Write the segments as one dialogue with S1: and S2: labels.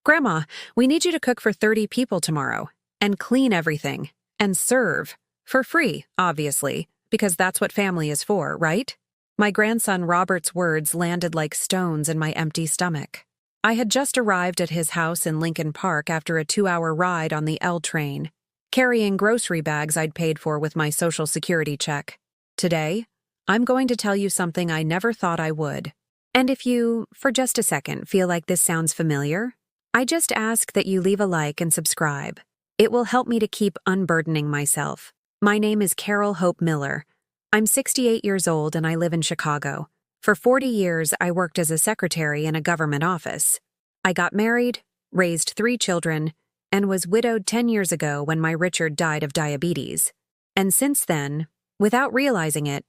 S1: Grandma, we need you to cook for 30 people tomorrow, and clean everything, and serve. For free, obviously, because that's what family is for, right? My grandson Robert's words landed like stones in my empty stomach. I had just arrived at his house in Lincoln Park after a 2-hour ride on the L train, carrying grocery bags I'd paid for with my Social Security check. Today, I'm going to tell you something I never thought I would. And if you, for just a second, feel like this sounds familiar, I just ask that you leave a like and subscribe. It will help me to keep unburdening myself. My name is Carol Hope Miller. I'm 68 years old and I live in Chicago. For 40 years, I worked as a secretary in a government office. I got married, raised 3 children, and was widowed 10 years ago when my Richard died of diabetes. And since then, without realizing it,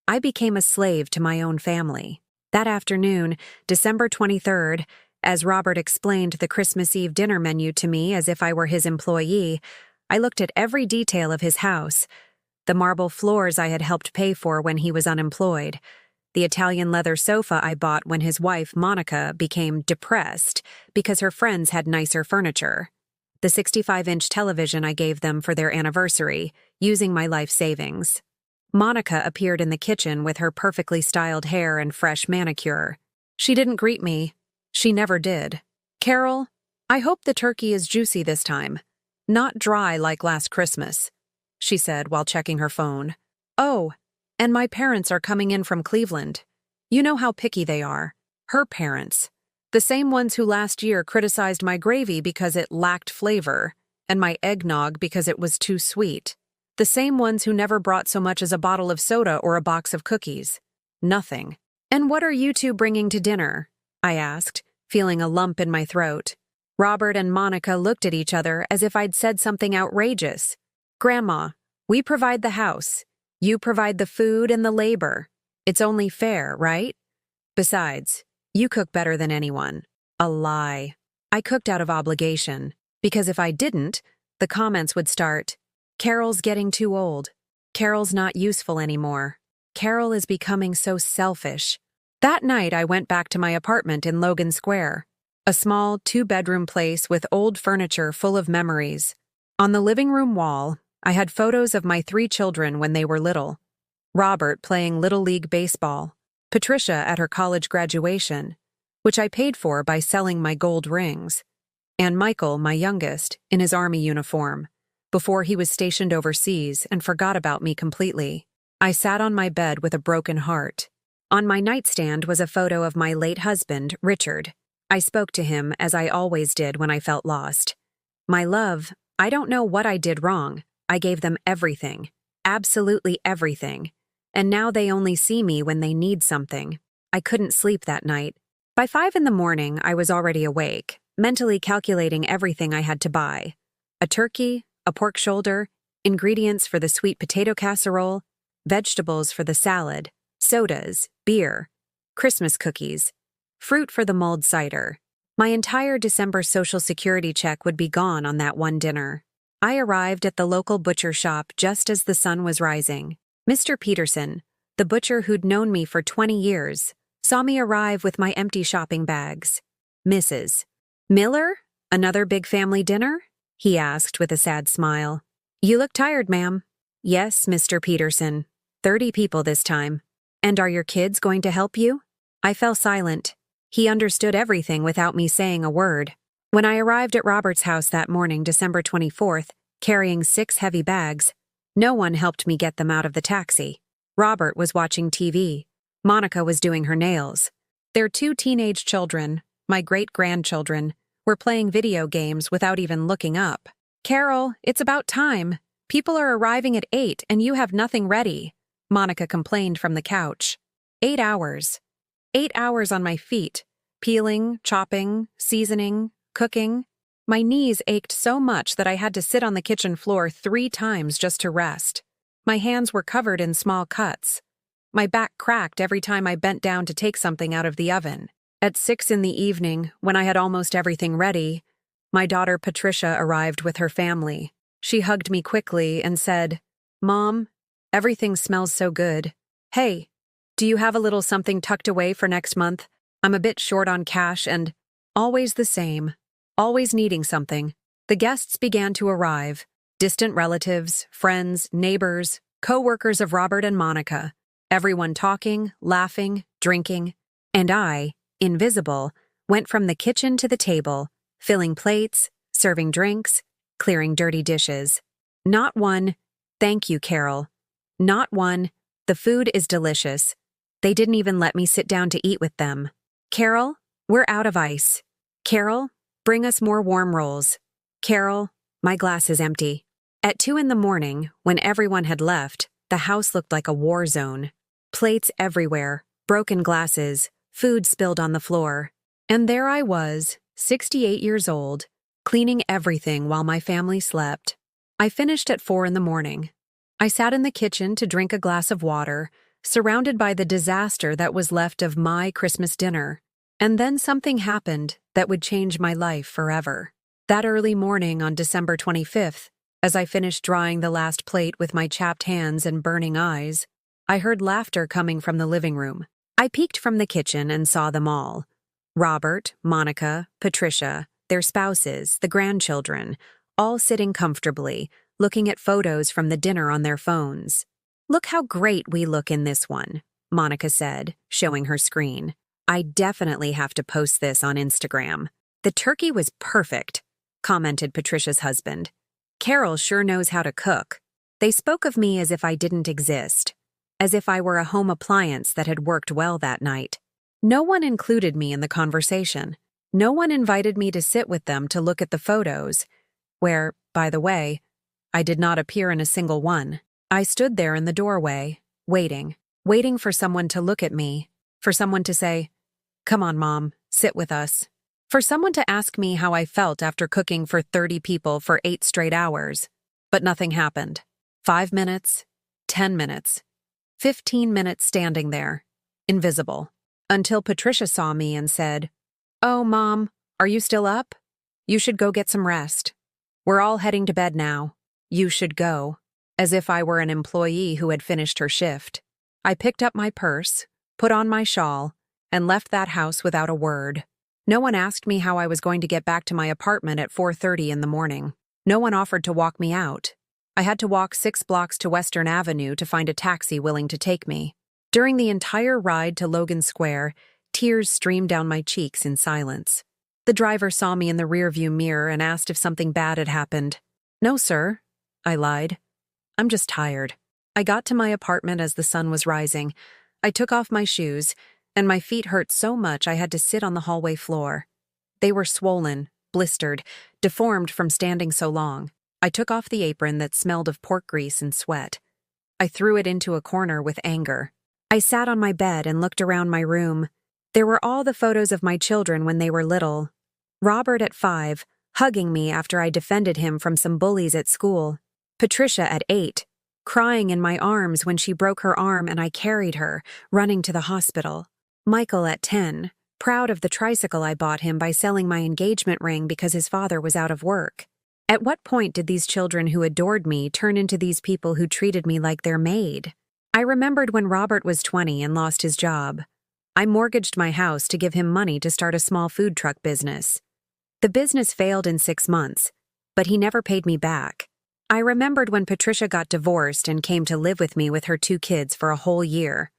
S1: I became a slave to my own family. That afternoon, December 23rd, as Robert explained the Christmas Eve dinner menu to me as if I were his employee, I looked at every detail of his house. The marble floors I had helped pay for when he was unemployed. The Italian leather sofa I bought when his wife, Monica, became depressed because her friends had nicer furniture. The 65-inch television I gave them for their anniversary, using my life savings. Monica appeared in the kitchen with her perfectly styled hair and fresh manicure. She didn't greet me. She never did. "Carol, I hope the turkey is juicy this time. Not dry like last Christmas," she said while checking her phone. "Oh, and my parents are coming in from Cleveland. You know how picky they are. Her parents. The same ones who last year criticized my gravy because it lacked flavor, and my eggnog because it was too sweet. The same ones who never brought so much as a bottle of soda or a box of cookies. Nothing. And what are you two bringing to dinner?" I asked, feeling a lump in my throat. Robert and Monica looked at each other as if I'd said something outrageous. "Grandma, we provide the house. You provide the food and the labor. It's only fair, right? Besides, you cook better than anyone." A lie. I cooked out of obligation, because if I didn't, the comments would start, "Carol's getting too old. Carol's not useful anymore. Carol is becoming so selfish." That night, I went back to my apartment in Logan Square, a small 2-bedroom place with old furniture full of memories. On the living room wall, I had photos of my 3 children when they were little. Robert playing Little League baseball, Patricia at her college graduation, which I paid for by selling my gold rings, and Michael, my youngest, in his army uniform, before he was stationed overseas and forgot about me completely. I sat on my bed with a broken heart. On my nightstand was a photo of my late husband, Richard. I spoke to him as I always did when I felt lost. "My love, I don't know what I did wrong. I gave them everything. Absolutely everything. And now they only see me when they need something." I couldn't sleep that night. By 5 in the morning, I was already awake, mentally calculating everything I had to buy. A turkey, a pork shoulder, ingredients for the sweet potato casserole, vegetables for the salad, sodas, beer, Christmas cookies, fruit for the mulled cider. My entire December Social Security check would be gone on that one dinner. I arrived at the local butcher shop just as the sun was rising. Mr. Peterson, the butcher who'd known me for 20 years, saw me arrive with my empty shopping bags. "Mrs. Miller? Another big family dinner?" he asked with a sad smile. "You look tired, ma'am." "Yes, Mr. Peterson. 30 people this time." "And are your kids going to help you?" I fell silent. He understood everything without me saying a word. When I arrived at Robert's house that morning, December 24th, carrying 6 heavy bags, no one helped me get them out of the taxi. Robert was watching TV. Monica was doing her nails. Their 2 teenage children, my great-grandchildren, were playing video games without even looking up. "Carol, it's about time. People are arriving at 8 and you have nothing ready," Monica complained from the couch. 8 hours. 8 hours on my feet, peeling, chopping, seasoning, cooking. My knees ached so much that I had to sit on the kitchen floor 3 times just to rest. My hands were covered in small cuts. My back cracked every time I bent down to take something out of the oven. At 6 in the evening, when I had almost everything ready, my daughter Patricia arrived with her family. She hugged me quickly and said, "Mom, everything smells so good. Hey, do you have a little something tucked away for next month? I'm a bit short on cash and..." Always the same. always needing something. The guests began to arrive. Distant relatives, friends, neighbors, co-workers of Robert and Monica. Everyone talking, laughing, drinking. And I, invisible, went from the kitchen to the table, filling plates, serving drinks, clearing dirty dishes. Not one, "Thank you, Carol." Not one, "The food is delicious." They didn't even let me sit down to eat with them. "Carol, we're out of ice." "Carol, bring us more warm rolls." "Carol, my glass is empty." At 2 in the morning, when everyone had left, the house looked like a war zone. Plates everywhere, broken glasses, food spilled on the floor. And there I was, 68 years old, cleaning everything while my family slept. I finished at 4 in the morning. I sat in the kitchen to drink a glass of water, surrounded by the disaster that was left of my Christmas dinner. And then something happened that would change my life forever. That early morning on December 25th, as I finished drying the last plate with my chapped hands and burning eyes, I heard laughter coming from the living room. I peeked from the kitchen and saw them all. Robert, Monica, Patricia, their spouses, the grandchildren, all sitting comfortably, looking at photos from the dinner on their phones. "Look how great we look in this one," Monica said, showing her screen. "I definitely have to post this on Instagram." "The turkey was perfect," commented Patricia's husband. "Carol sure knows how to cook." They spoke of me as if I didn't exist, as if I were a home appliance that had worked well that night. No one included me in the conversation. No one invited me to sit with them to look at the photos, where, by the way, I did not appear in a single one. I stood there in the doorway, waiting for someone to look at me, for someone to say, "Come on, Mom, sit with us." For someone to ask me how I felt after cooking for 30 people for 8 straight hours. But nothing happened. 5 minutes, 10 minutes, 15 minutes standing there, invisible, until Patricia saw me and said, "Oh, Mom, are you still up? You should go get some rest. We're all heading to bed now. You should go," as if I were an employee who had finished her shift. I picked up my purse, put on my shawl, and left that house without a word. No one asked me how I was going to get back to my apartment at 4:30 in the morning. No one offered to walk me out. I had to walk 6 blocks to Western Avenue to find a taxi willing to take me. During the entire ride to Logan Square, tears streamed down my cheeks in silence. The driver saw me in the rearview mirror and asked if something bad had happened. "No, sir," I lied. "I'm just tired." I got to my apartment as the sun was rising. I took off my shoes, and my feet hurt so much I had to sit on the hallway floor. They were swollen, blistered, deformed from standing so long. I took off the apron that smelled of pork grease and sweat. I threw it into a corner with anger. I sat on my bed and looked around my room. There were all the photos of my children when they were little. Robert at 5, hugging me after I defended him from some bullies at school. Patricia at 8, crying in my arms when she broke her arm and I carried her, running to the hospital. Michael at 10, proud of the tricycle I bought him by selling my engagement ring because his father was out of work. At what point did these children who adored me turn into these people who treated me like their maid? I remembered when Robert was 20 and lost his job. I mortgaged my house to give him money to start a small food truck business. The business failed in 6 months, but he never paid me back. I remembered when Patricia got divorced and came to live with me with her 2 kids for a whole year.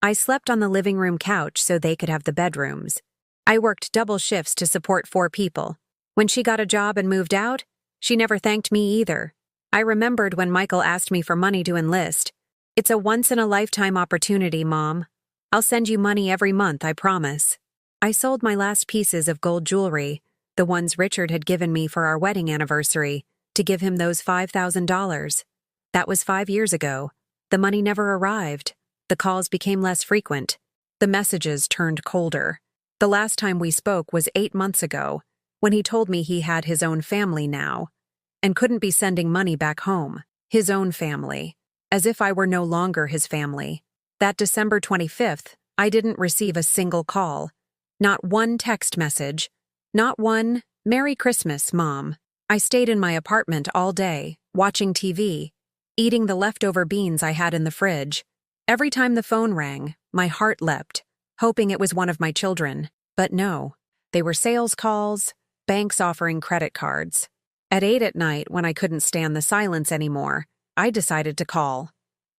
S1: I slept on the living room couch so they could have the bedrooms. I worked double shifts to support 4 people. When she got a job and moved out, she never thanked me either. I remembered when Michael asked me for money to enlist. "It's a once-in-a-lifetime opportunity, Mom. I'll send you money every month, I promise." I sold my last pieces of gold jewelry, the ones Richard had given me for our wedding anniversary, to give him those $5,000. That was 5 years ago. The money never arrived. The calls became less frequent. The messages turned colder. The last time we spoke was 8 months ago, when he told me he had his own family now, and couldn't be sending money back home. His own family. As if I were no longer his family. That December 25th, I didn't receive a single call. Not one text message. Not one, "Merry Christmas, Mom." I stayed in my apartment all day, watching TV, eating the leftover beans I had in the fridge. Every time the phone rang, my heart leapt, hoping it was one of my children. But no, they were sales calls, banks offering credit cards. At 8 at night, when I couldn't stand the silence anymore, I decided to call.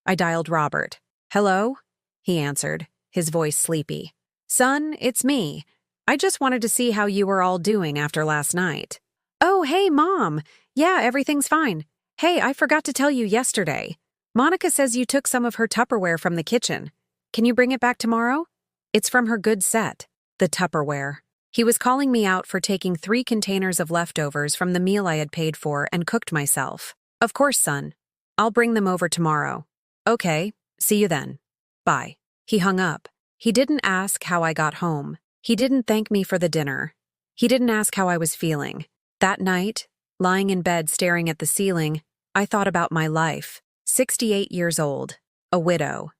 S1: I dialed Robert. "Hello?" He answered, his voice sleepy. "Son, it's me. I just wanted to see how you were all doing after last night." "Oh, hey, Mom. Yeah, everything's fine. Hey, I forgot to tell you yesterday. Monica says you took some of her Tupperware from the kitchen. Can you bring it back tomorrow? It's from her good set." The Tupperware. He was calling me out for taking 3 containers of leftovers from the meal I had paid for and cooked myself. "Of course, son. I'll bring them over tomorrow." "Okay, see you then. Bye." He hung up. He didn't ask how I got home. He didn't thank me for the dinner. He didn't ask how I was feeling. That night, lying in bed staring at the ceiling, I thought about my life. 68 years old, a widow,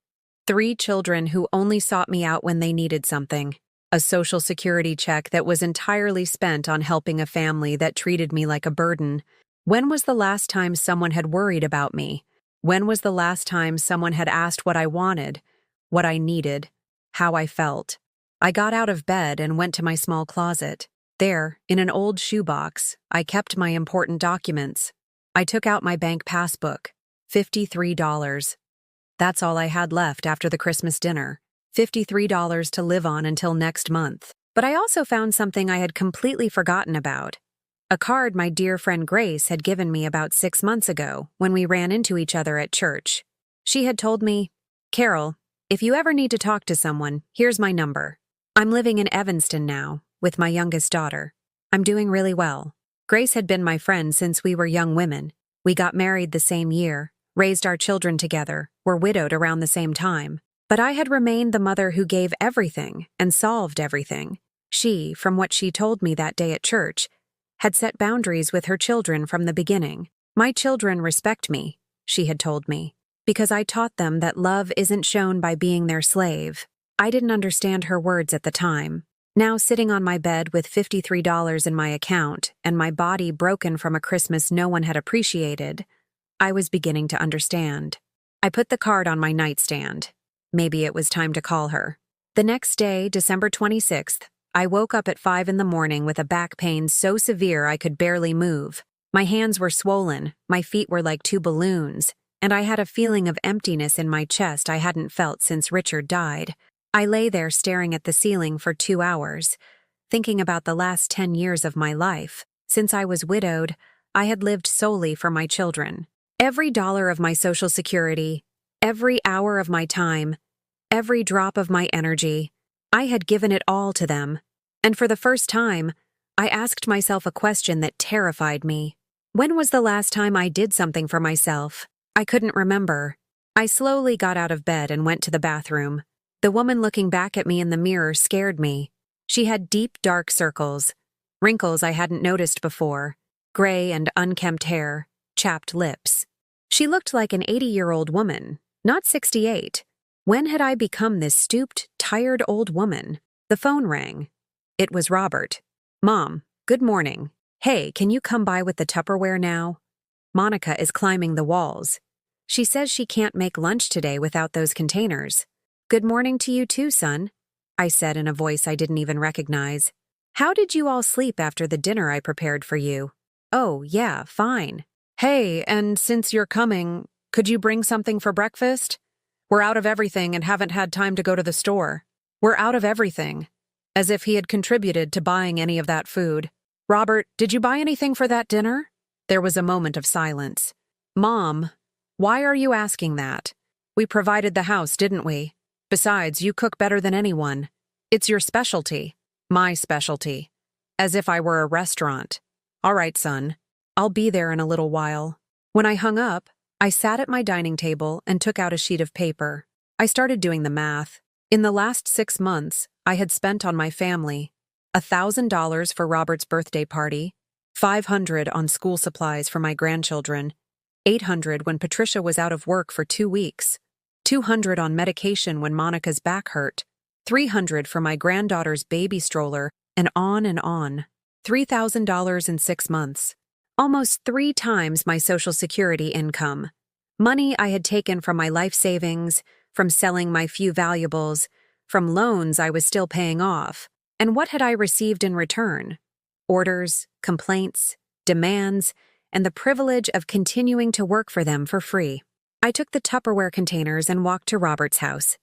S1: 3 children who only sought me out when they needed something, a Social Security check that was entirely spent on helping a family that treated me like a burden. When was the last time someone had worried about me? When was the last time someone had asked what I wanted, what I needed, how I felt? I got out of bed and went to my small closet. There, in an old shoebox, I kept my important documents. I took out my bank passbook. $53. That's all I had left after the Christmas dinner. $53 to live on until next month. But I also found something I had completely forgotten about. A card my dear friend Grace had given me about 6 months ago when we ran into each other at church. She had told me, "Carol, if you ever need to talk to someone, here's my number. I'm living in Evanston now, with my youngest daughter. I'm doing really well." Grace had been my friend since we were young women. We got married the same year, raised our children together, were widowed around the same time. But I had remained the mother who gave everything and solved everything. She, from what she told me that day at church, had set boundaries with her children from the beginning. "My children respect me," she had told me, "because I taught them that love isn't shown by being their slave." I didn't understand her words at the time. Now sitting on my bed with $53 in my account and my body broken from a Christmas no one had appreciated, I was beginning to understand. I put the card on my nightstand. Maybe it was time to call her. The next day, December 26th, I woke up at 5 in the morning with a back pain so severe I could barely move. My hands were swollen, my feet were like 2 balloons, and I had a feeling of emptiness in my chest I hadn't felt since Richard died. I lay there staring at the ceiling for 2 hours, thinking about the last 10 years of my life. Since I was widowed, I had lived solely for my children. Every dollar of my Social Security, every hour of my time, every drop of my energy, I had given it all to them. And for the first time, I asked myself a question that terrified me. When was the last time I did something for myself? I couldn't remember. I slowly got out of bed and went to the bathroom. The woman looking back at me in the mirror scared me. She had deep, dark circles, wrinkles I hadn't noticed before, gray and unkempt hair, chapped lips. She looked like an 80-year-old woman, not 68. When had I become this stooped, tired old woman? The phone rang. It was Robert. "Mom, good morning. Hey, can you come by with the Tupperware now? Monica is climbing the walls. She says she can't make lunch today without those containers." "Good morning to you too, son," I said in a voice I didn't even recognize. "How did you all sleep after the dinner I prepared for you?" "Oh, yeah, fine." "Hey, and since you're coming, could you bring something for breakfast? We're out of everything and haven't had time to go to the store." "We're out of everything." As if he had contributed to buying any of that food. "Robert, did you buy anything for that dinner?" There was a moment of silence. "Mom, why are you asking that? We provided the house, didn't we? Besides, you cook better than anyone. It's your specialty." "My specialty." As if I were a restaurant. "All right, son. I'll be there in a little while." When I hung up, I sat at my dining table and took out a sheet of paper. I started doing the math. In the last 6 months, I had spent on my family $1,000 for Robert's birthday party, $500 on school supplies for my grandchildren, $800 when Patricia was out of work for 2 weeks, $200 on medication when Monica's back hurt, $300 for my granddaughter's baby stroller, and on, $3,000 in 6 months. Almost 3 times my Social Security income. Money I had taken from my life savings, from selling my few valuables, from loans I was still paying off. And what had I received in return? orders, complaints, demands, and the privilege of continuing to work for them for free. I took the Tupperware containers and walked to Robert's house.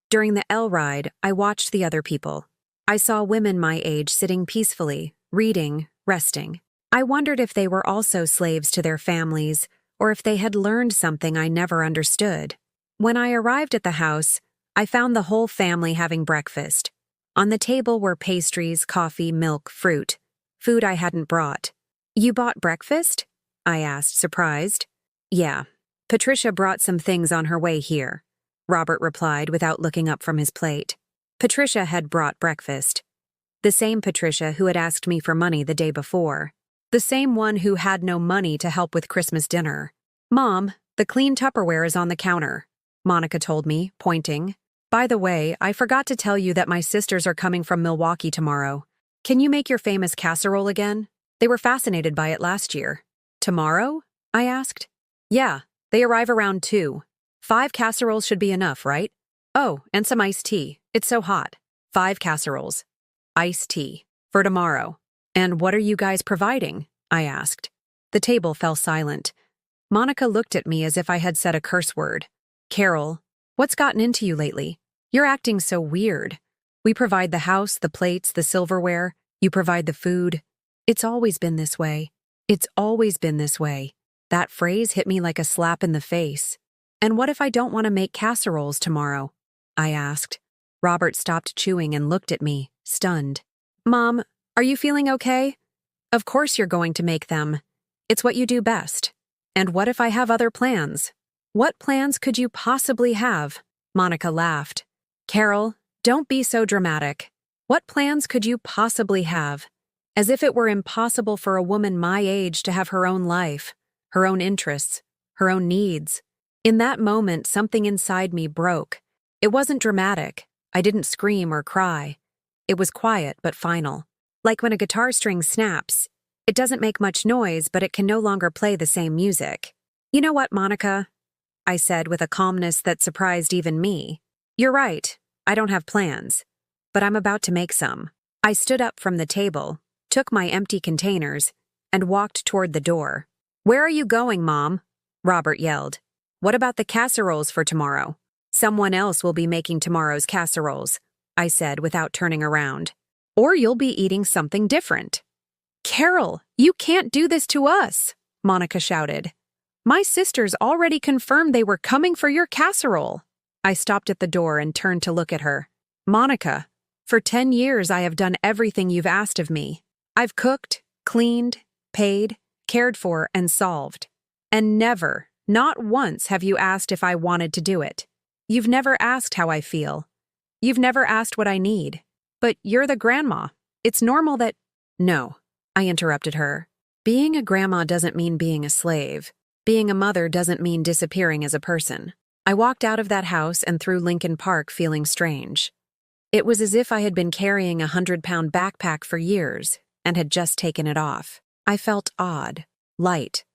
S1: During the L ride, I watched the other people. I saw women my age sitting peacefully, reading, resting. I wondered if they were also slaves to their families, or if they had learned something I never understood. When I arrived at the house, I found the whole family having breakfast. On the table were pastries, coffee, milk, fruit. Food I hadn't brought. "You bought breakfast?" I asked, surprised. "Yeah. Patricia brought some things on her way here," Robert replied without looking up from his plate. Patricia had brought breakfast. The same Patricia who had asked me for money the day before. The same one who had no money to help with Christmas dinner. "Mom, the clean Tupperware is on the counter," Monica told me, pointing. "By the way, I forgot to tell you that my sisters are coming from Milwaukee tomorrow. Can you make your famous casserole again? They were fascinated by it last year." "Tomorrow?" I asked. "Yeah, they arrive around 2. 5 casseroles should be enough, right? Oh, and some iced tea. It's so hot. 5 casseroles. Iced tea. For tomorrow." "And what are you guys providing?" I asked. The table fell silent. Monica looked at me as if I had said a curse word. "Carol, what's gotten into you lately? You're acting so weird. We provide the house, the plates, the silverware. You provide the food. It's always been this way. It's always been this way." That phrase hit me like a slap in the face. "And what if I don't want to make casseroles tomorrow?" I asked. Robert stopped chewing and looked at me, stunned. "Mom, are you feeling okay? Of course you're going to make them. It's what you do best. And what if I have other plans?" "What plans could you possibly have?" Monica laughed. "Carol, don't be so dramatic. What plans could you possibly have? As if it were impossible for a woman my age to have her own life, her own interests, her own needs." In that moment, something inside me broke. It wasn't dramatic. I didn't scream or cry. It was quiet but final. Like when a guitar string snaps. It doesn't make much noise, but it can no longer play the same music. "You know what, Monica?" I said with a calmness that surprised even me. "You're right. I don't have plans. But I'm about to make some." I stood up from the table, took my empty containers, and walked toward the door. "Where are you going, Mom?" Robert yelled. "What about the casseroles for tomorrow?" "Someone else will be making tomorrow's casseroles," I said without turning around. "Or you'll be eating something different." "Carol, you can't do this to us," Monica shouted. "My sisters already confirmed they were coming for your casserole." I stopped at the door and turned to look at her. "Monica, for 10 years I have done everything you've asked of me. I've cooked, cleaned, paid, cared for, and solved. And never, not once have you asked if I wanted to do it. You've never asked how I feel. You've never asked what I need. But you're the grandma. It's normal that—" "No," I interrupted her. "Being a grandma doesn't mean being a slave. Being a mother doesn't mean disappearing as a person." I walked out of that house and through Lincoln Park feeling strange. It was as if I had been carrying a 100-pound backpack for years and had just taken it off. I felt odd, light,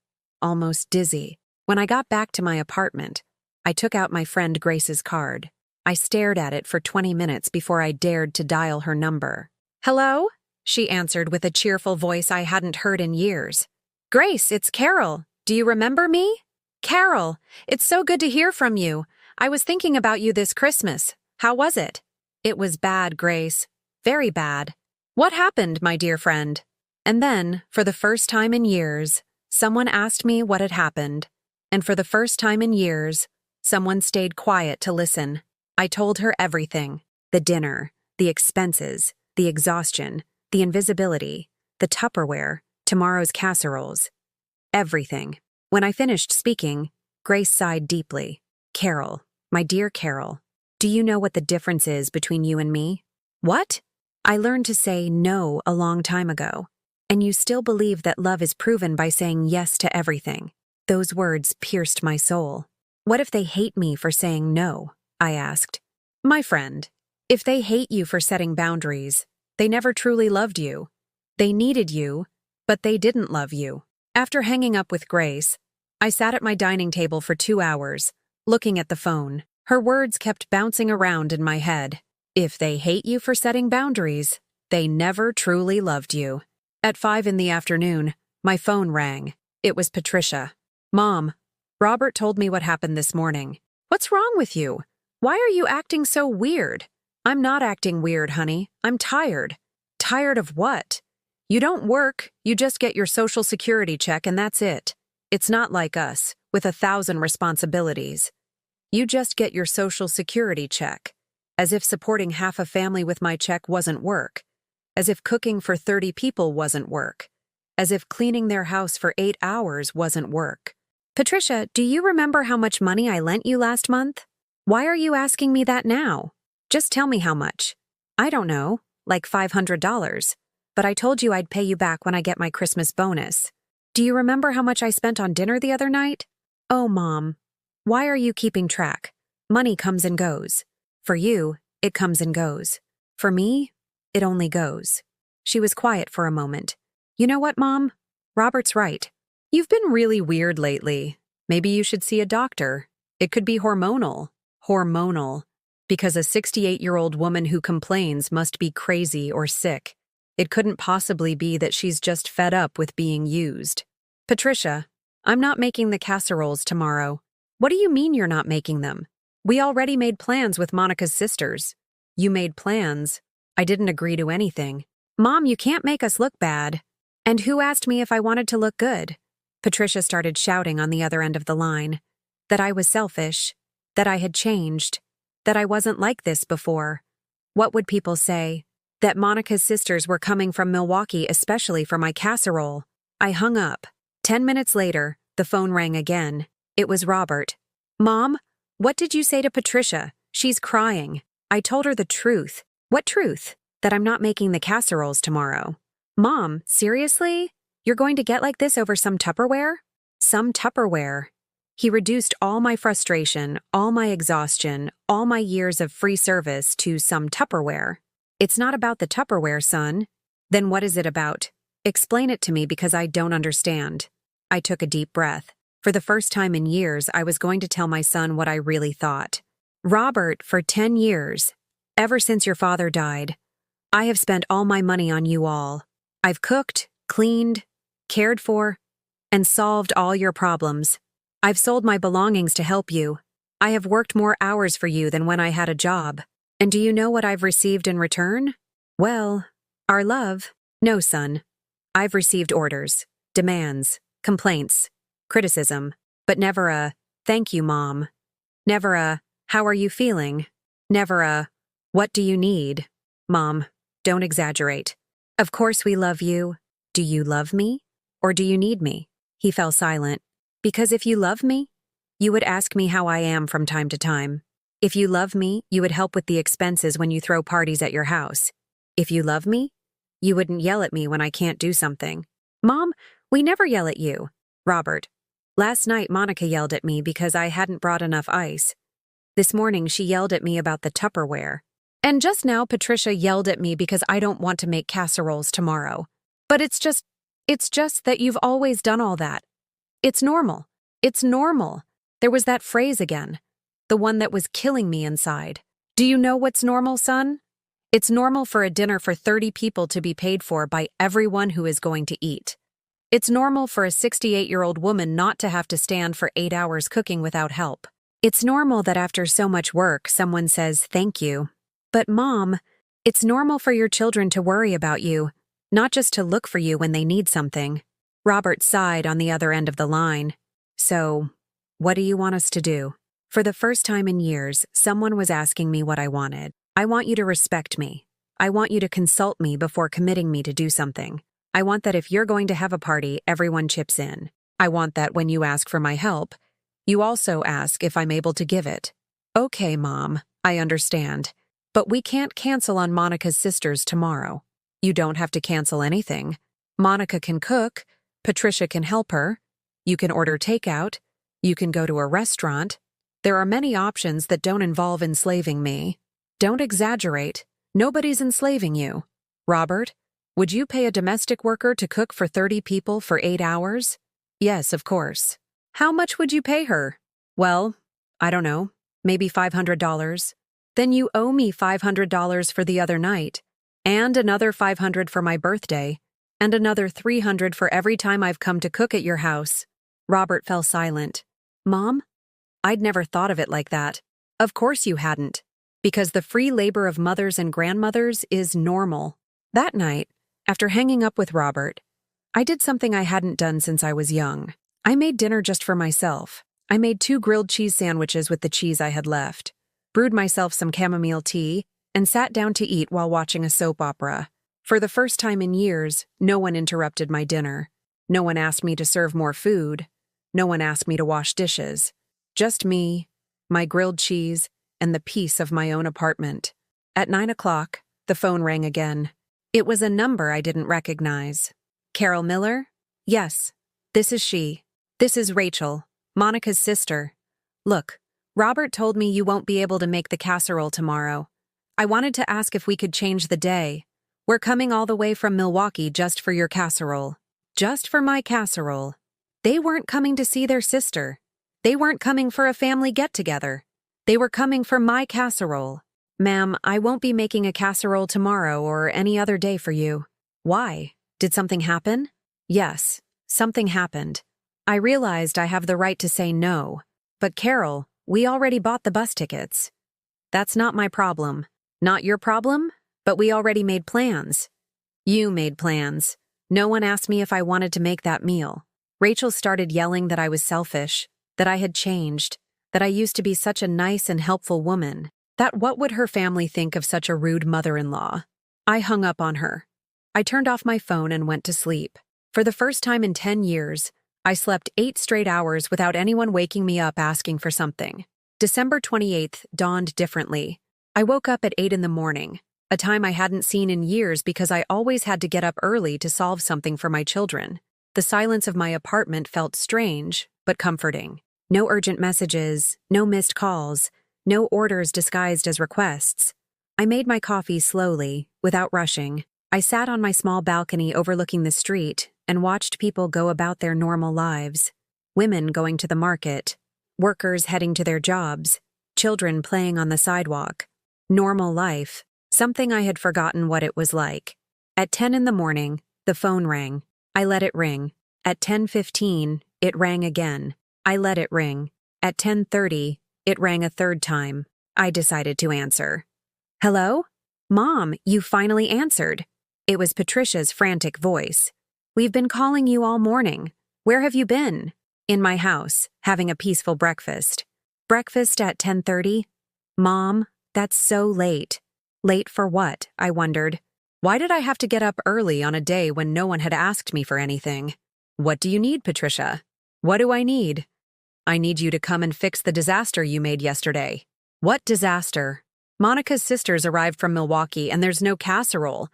S1: almost dizzy. When I got back to my apartment, I took out my friend Grace's card. I stared at it for 20 minutes before I dared to dial her number. "Hello?" she answered with a cheerful voice I hadn't heard in years. "Grace, it's Carol. Do you remember me?" "Carol, it's so good to hear from you. I was thinking about you this Christmas. How was it?" "It was bad, Grace. Very bad." "What happened, my dear friend?" And then, for the first time in years, someone asked me what had happened. And for the first time in years, someone stayed quiet to listen. I told her everything. The dinner, the expenses, the exhaustion, the invisibility, the Tupperware, tomorrow's casseroles. Everything. When I finished speaking, Grace sighed deeply. "Carol, my dear Carol, do you know what the difference is between you and me?" "What?" "I learned to say no a long time ago. And you still believe that love is proven by saying yes to everything." Those words pierced my soul. "What if they hate me for saying no?" I asked. "My friend, if they hate you for setting boundaries, they never truly loved you. They needed you, but they didn't love you." After hanging up with Grace, I sat at my dining table for 2 hours, looking at the phone. Her words kept bouncing around in my head. If they hate you for setting boundaries, they never truly loved you. At 5 in the afternoon, my phone rang. It was Patricia. Mom, Robert told me what happened this morning. What's wrong with you? Why are you acting so weird? I'm not acting weird, honey. I'm tired. Tired of what? You don't work, you just get your Social Security check and that's it. It's not like us, with 1,000 responsibilities. You just get your Social Security check. As if supporting half a family with my check wasn't work. As if cooking for 30 people wasn't work. As if cleaning their house for 8 hours wasn't work. Patricia, do you remember how much money I lent you last month? Why are you asking me that now? Just tell me how much. I don't know, like $500. But I told you I'd pay you back when I get my Christmas bonus. Do you remember how much I spent on dinner the other night? Oh, Mom. Why are you keeping track? Money comes and goes. For you, it comes and goes. For me, it only goes. She was quiet for a moment. You know what, Mom? Robert's right. You've been really weird lately. Maybe you should see a doctor. It could be hormonal. Hormonal. Because a 68-year-old woman who complains must be crazy or sick. It couldn't possibly be that she's just fed up with being used. Patricia, I'm not making the casseroles tomorrow. What do you mean you're not making them? We already made plans with Monica's sisters. You made plans. I didn't agree to anything. Mom, you can't make us look bad. And who asked me if I wanted to look good? Patricia started shouting on the other end of the line. That I was selfish. That I had changed. That I wasn't like this before. What would people say? That Monica's sisters were coming from Milwaukee especially for my casserole. I hung up. 10 minutes later, the phone rang again. It was Robert. Mom, what did you say to Patricia? She's crying. I told her the truth. What truth? That I'm not making the casseroles tomorrow. Mom, seriously? You're going to get like this over some Tupperware? Some Tupperware. He reduced all my frustration, all my exhaustion, all my years of free service to some Tupperware. It's not about the Tupperware, son. Then what is it about? Explain it to me because I don't understand. I took a deep breath. For the first time in years, I was going to tell my son what I really thought. Robert, for 10 years, ever since your father died, I have spent all my money on you all. I've cooked, cleaned, cared for, and solved all your problems. I've sold my belongings to help you. I have worked more hours for you than when I had a job. And do you know what I've received in return? Well, our love. No, son. I've received orders, demands, complaints, criticism, but never a, thank you, Mom. Never a, how are you feeling? Never a, what do you need? Mom, don't exaggerate. Of course we love you. Do you love me? Or do you need me? He fell silent. Because if you love me, you would ask me how I am from time to time. If you love me, you would help with the expenses when you throw parties at your house. If you love me, you wouldn't yell at me when I can't do something. Mom, we never yell at you. Robert, last night Monica yelled at me because I hadn't brought enough ice. This morning she yelled at me about the Tupperware. And just now Patricia yelled at me because I don't want to make casseroles tomorrow. But it's just that you've always done all that. It's normal. It's normal. There was that phrase again. The one that was killing me inside. Do you know what's normal, son? It's normal for a dinner for 30 people to be paid for by everyone who is going to eat. It's normal for a 68-year-old woman not to have to stand for 8 hours cooking without help. It's normal that after so much work, someone says thank you. But Mom, it's normal for your children to worry about you, not just to look for you when they need something. Robert sighed on the other end of the line. So, what do you want us to do? For the first time in years, someone was asking me what I wanted. I want you to respect me. I want you to consult me before committing me to do something. I want that if you're going to have a party, everyone chips in. I want that when you ask for my help, you also ask if I'm able to give it. Okay, Mom, I understand. But we can't cancel on Monica's sisters tomorrow. You don't have to cancel anything. Monica can cook. Patricia can help her. You can order takeout. You can go to a restaurant. There are many options that don't involve enslaving me. Don't exaggerate. Nobody's enslaving you. Robert, would you pay a domestic worker to cook for 30 people for 8 hours? Yes, of course. How much would you pay her? Well, I don't know, maybe $500. Then you owe me $500 for the other night, and another $500 for my birthday. And another 300 for every time I've come to cook at your house. Robert fell silent. Mom? I'd never thought of it like that. Of course you hadn't. Because the free labor of mothers and grandmothers is normal. That night, after hanging up with Robert, I did something I hadn't done since I was young. I made dinner just for myself. I made 2 grilled cheese sandwiches with the cheese I had left, brewed myself some chamomile tea, and sat down to eat while watching a soap opera. For the first time in years, no one interrupted my dinner. No one asked me to serve more food. No one asked me to wash dishes. Just me, my grilled cheese, and the peace of my own apartment. At 9 o'clock, the phone rang again. It was a number I didn't recognize. Carol Miller? Yes, this is she. This is Rachel, Monica's sister. Look, Robert told me you won't be able to make the casserole tomorrow. I wanted to ask if we could change the day. We're coming all the way from Milwaukee just for your casserole. Just for my casserole. They weren't coming to see their sister. They weren't coming for a family get-together. They were coming for my casserole. Ma'am, I won't be making a casserole tomorrow or any other day for you. Why? Did something happen? Yes, something happened. I realized I have the right to say no. But Carol, we already bought the bus tickets. That's not my problem. Not your problem? But we already made plans. You made plans. No one asked me if I wanted to make that meal. Rachel started yelling that I was selfish, that I had changed, that I used to be such a nice and helpful woman, that what would her family think of such a rude mother-in-law? I hung up on her. I turned off my phone and went to sleep. For the first time in 10 years, I slept 8 straight hours without anyone waking me up asking for something. December 28th dawned differently. I woke up at 8 in the morning, a time I hadn't seen in years because I always had to get up early to solve something for my children. The silence of my apartment felt strange, but comforting. No urgent messages, no missed calls, no orders disguised as requests. I made my coffee slowly, without rushing. I sat on my small balcony overlooking the street and watched people go about their normal lives. Women going to the market, workers heading to their jobs, children playing on the sidewalk. Normal life, something I had forgotten what it was like. At 10 in the morning, the phone rang. I let it ring. At 10:15, it rang again. I let it ring. At 10:30, it rang a third time. I decided to answer. Hello? Mom, you finally answered. It was Patricia's frantic voice. We've been calling you all morning. Where have you been? In my house, having a peaceful breakfast. Breakfast at 10:30? Mom, that's so late. Late for what? I wondered. Why did I have to get up early on a day when no one had asked me for anything? What do you need, Patricia? What do I need? I need you to come and fix the disaster you made yesterday. What disaster? Monica's sisters arrived from Milwaukee and there's no casserole.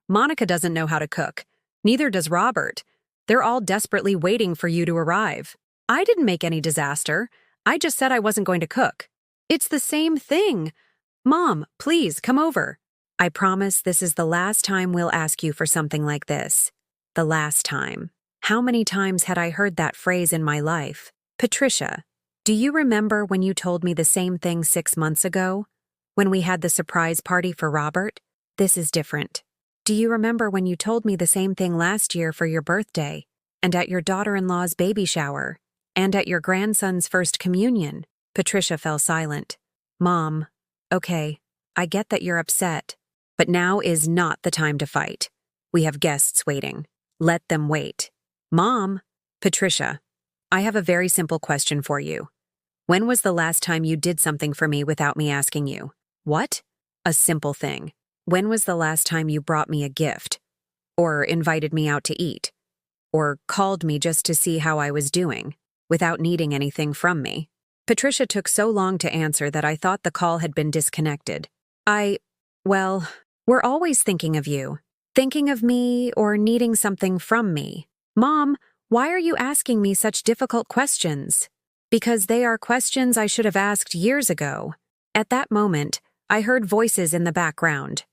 S1: Monica doesn't know how to cook. Neither does Robert. They're all desperately waiting for you to arrive. I didn't make any disaster. I just said I wasn't going to cook. It's the same thing. Mom, please come over. I promise this is the last time we'll ask you for something like this. The last time. How many times had I heard that phrase in my life? Patricia, do you remember when you told me the same thing 6 months ago? When we had the surprise party for Robert? This is different. Do you remember when you told me the same thing last year for your birthday, and at your daughter-in-law's baby shower, and at your grandson's first communion? Patricia fell silent. Mom, okay, I get that you're upset, but now is not the time to fight. We have guests waiting. Let them wait. Mom, Patricia, I have a very simple question for you. When was the last time you did something for me without me asking you? What? A simple thing. When was the last time you brought me a gift? Or invited me out to eat? Or called me just to see how I was doing, without needing anything from me? Patricia took so long to answer that I thought the call had been disconnected. Well, we're always thinking of you. Thinking of me or needing something from me. Mom, why are you asking me such difficult questions? Because they are questions I should have asked years ago. At that moment, I heard voices in the background.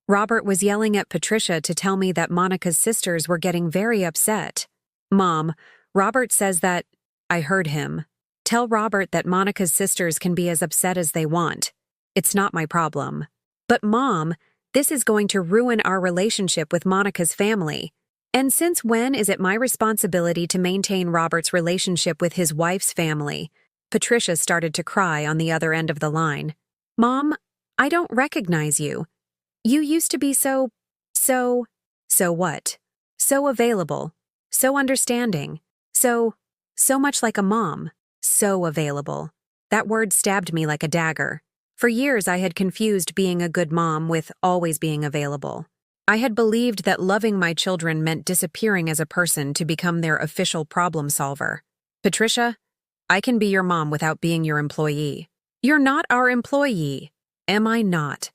S1: Robert was yelling at Patricia to tell me that Monica's sisters were getting very upset. Mom, Robert says that... I heard him. Tell Robert that Monica's sisters can be as upset as they want. It's not my problem. But Mom, this is going to ruin our relationship with Monica's family. And since when is it my responsibility to maintain Robert's relationship with his wife's family? Patricia started to cry on the other end of the line. Mom, I don't recognize you. You used to be so what? So available, so understanding, so much like a mom, so available. That word stabbed me like a dagger. For years I had confused being a good mom with always being available. I had believed that loving my children meant disappearing as a person to become their official problem solver. Patricia, I can be your mom without being your employee. You're not our employee. Am I not?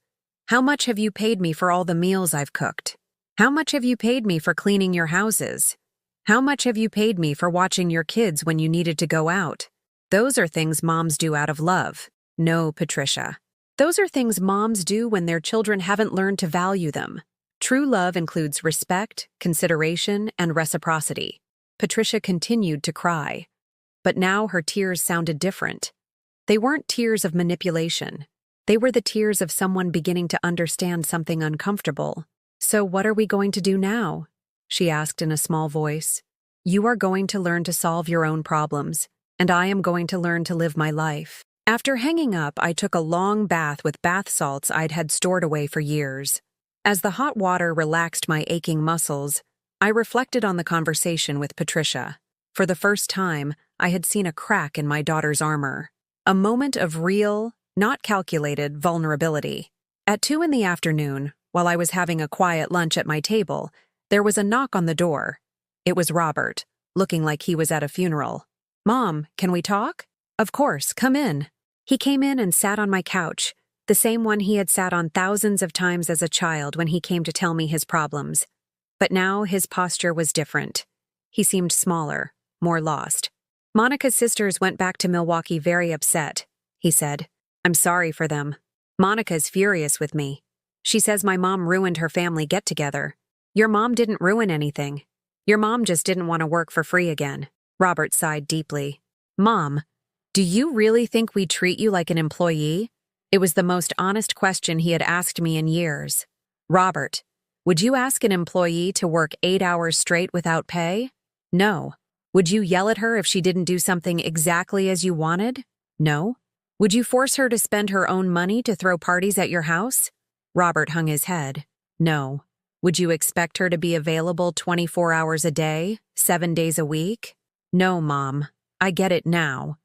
S1: How much have you paid me for all the meals I've cooked? How much have you paid me for cleaning your houses? How much have you paid me for watching your kids when you needed to go out? Those are things moms do out of love. No, Patricia. Those are things moms do when their children haven't learned to value them. True love includes respect, consideration, and reciprocity. Patricia continued to cry. But now her tears sounded different. They weren't tears of manipulation. They were the tears of someone beginning to understand something uncomfortable. So what are we going to do now? She asked in a small voice. You are going to learn to solve your own problems, and I am going to learn to live my life. After hanging up, I took a long bath with bath salts I'd had stored away for years. As the hot water relaxed my aching muscles, I reflected on the conversation with Patricia. For the first time, I had seen a crack in my daughter's armor. A moment of real, not calculated, vulnerability. At 2 p.m, while I was having a quiet lunch at my table, there was a knock on the door. It was Robert, looking like he was at a funeral. Mom, can we talk? Of course, come in. He came in and sat on my couch, the same one he had sat on thousands of times as a child when he came to tell me his problems. But now his posture was different. He seemed smaller, more lost. Monica's sisters went back to Milwaukee very upset, he said. I'm sorry for them. Monica's furious with me. She says my mom ruined her family get-together. Your mom didn't ruin anything. Your mom just didn't want to work for free again. Robert sighed deeply. Mom, do you really think we treat you like an employee? It was the most honest question he had asked me in years. Robert, would you ask an employee to work 8 hours straight without pay? No. Would you yell at her if she didn't do something exactly as you wanted? No. Would you force her to spend her own money to throw parties at your house? Robert hung his head. No. Would you expect her to be available 24 hours a day, 7 days a week? No, Mom. I get it now.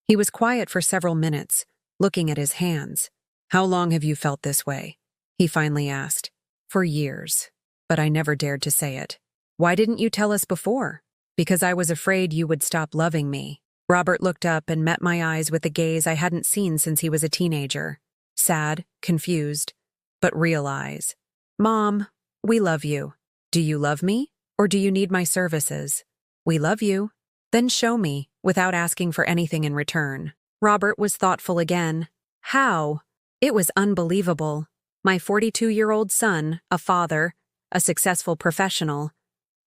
S1: He was quiet for several minutes, looking at his hands. How long have you felt this way? He finally asked. For years. But I never dared to say it. Why didn't you tell us before? Because I was afraid you would stop loving me. Robert looked up and met my eyes with a gaze I hadn't seen since he was a teenager. Sad, confused, but real eyes. Mom, we love you. Do you love me, or do you need my services? We love you. Then show me, without asking for anything in return. Robert was thoughtful again. How? It was unbelievable. My 42-year-old son, a father, a successful professional,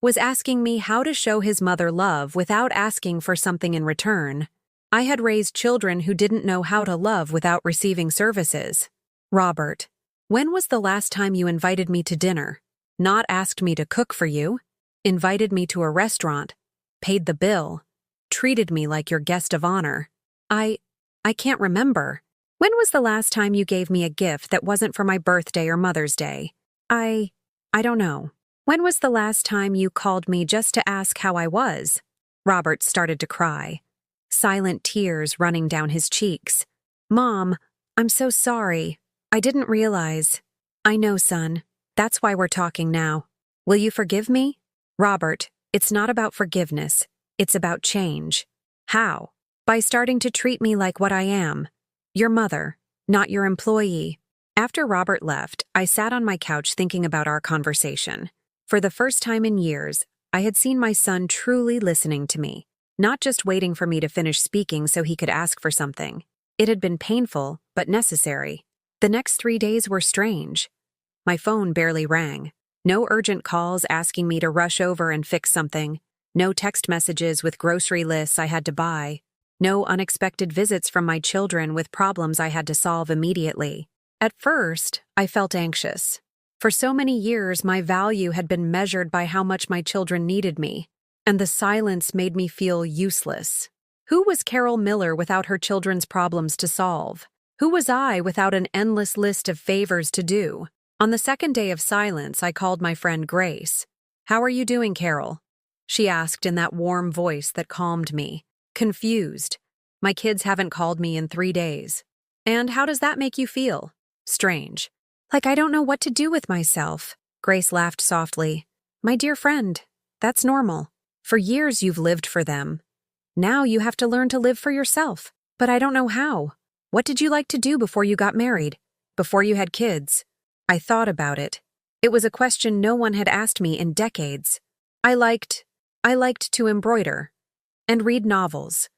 S1: was asking me how to show his mother love without asking for something in return. I had raised children who didn't know how to love without receiving services. Robert, when was the last time you invited me to dinner? Not asked me to cook for you. Invited me to a restaurant. Paid the bill. Treated me like your guest of honor. I can't remember. When was the last time you gave me a gift that wasn't for my birthday or Mother's Day? I don't know. When was the last time you called me just to ask how I was? Robert started to cry. Silent tears running down his cheeks. Mom, I'm so sorry. I didn't realize. I know, son. That's why we're talking now. Will you forgive me? Robert, it's not about forgiveness. It's about change. How? By starting to treat me like what I am. Your mother, not your employee. After Robert left, I sat on my couch thinking about our conversation. For the first time in years, I had seen my son truly listening to me, not just waiting for me to finish speaking so he could ask for something. It had been painful, but necessary. The next 3 days were strange. My phone barely rang. No urgent calls asking me to rush over and fix something. No text messages with grocery lists I had to buy. No unexpected visits from my children with problems I had to solve immediately. At first, I felt anxious. For so many years, my value had been measured by how much my children needed me, and the silence made me feel useless. Who was Carol Miller without her children's problems to solve? Who was I without an endless list of favors to do? On the second day of silence, I called my friend Grace. "How are you doing, Carol?" she asked in that warm voice that calmed me. "Confused. My kids haven't called me in 3 days. And how does that make you feel?" "Strange. Like I don't know what to do with myself." Grace laughed softly. "My dear friend, that's normal. For years you've lived for them. Now you have to learn to live for yourself. But I don't know how. What did you like to do before you got married? Before you had kids?" I thought about it. It was a question no one had asked me in decades. I liked to embroider, and read novels,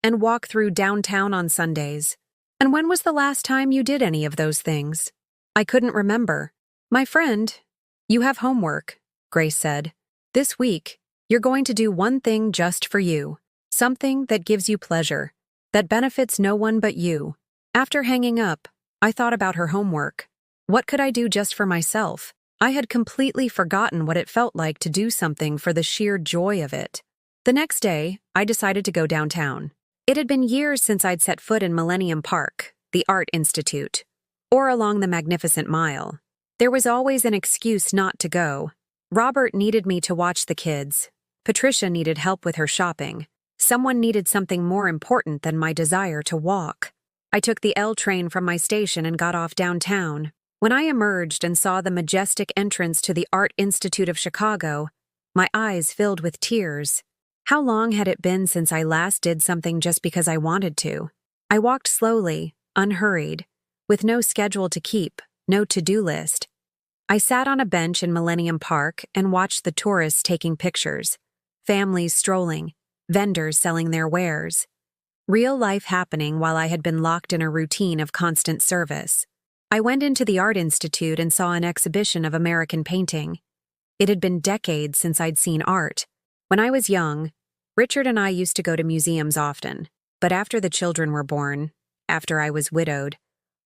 S1: and walk through downtown on Sundays. "And when was the last time you did any of those things?" I couldn't remember. "My friend, you have homework," Grace said. "This week, you're going to do one thing just for you. Something that gives you pleasure, that benefits no one but you." After hanging up, I thought about her homework. What could I do just for myself? I had completely forgotten what it felt like to do something for the sheer joy of it. The next day, I decided to go downtown. It had been years since I'd set foot in Millennium Park, the Art Institute, or along the Magnificent Mile. There was always an excuse not to go. Robert needed me to watch the kids. Patricia needed help with her shopping. Someone needed something more important than my desire to walk. I took the L train from my station and got off downtown. When I emerged and saw the majestic entrance to the Art Institute of Chicago, my eyes filled with tears. How long had it been since I last did something just because I wanted to? I walked slowly, unhurried, with no schedule to keep, no to-do list. I sat on a bench in Millennium Park and watched the tourists taking pictures, families strolling, vendors selling their wares. Real life happening while I had been locked in a routine of constant service. I went into the Art Institute and saw an exhibition of American painting. It had been decades since I'd seen art. When I was young, Richard and I used to go to museums often. But after the children were born, after I was widowed,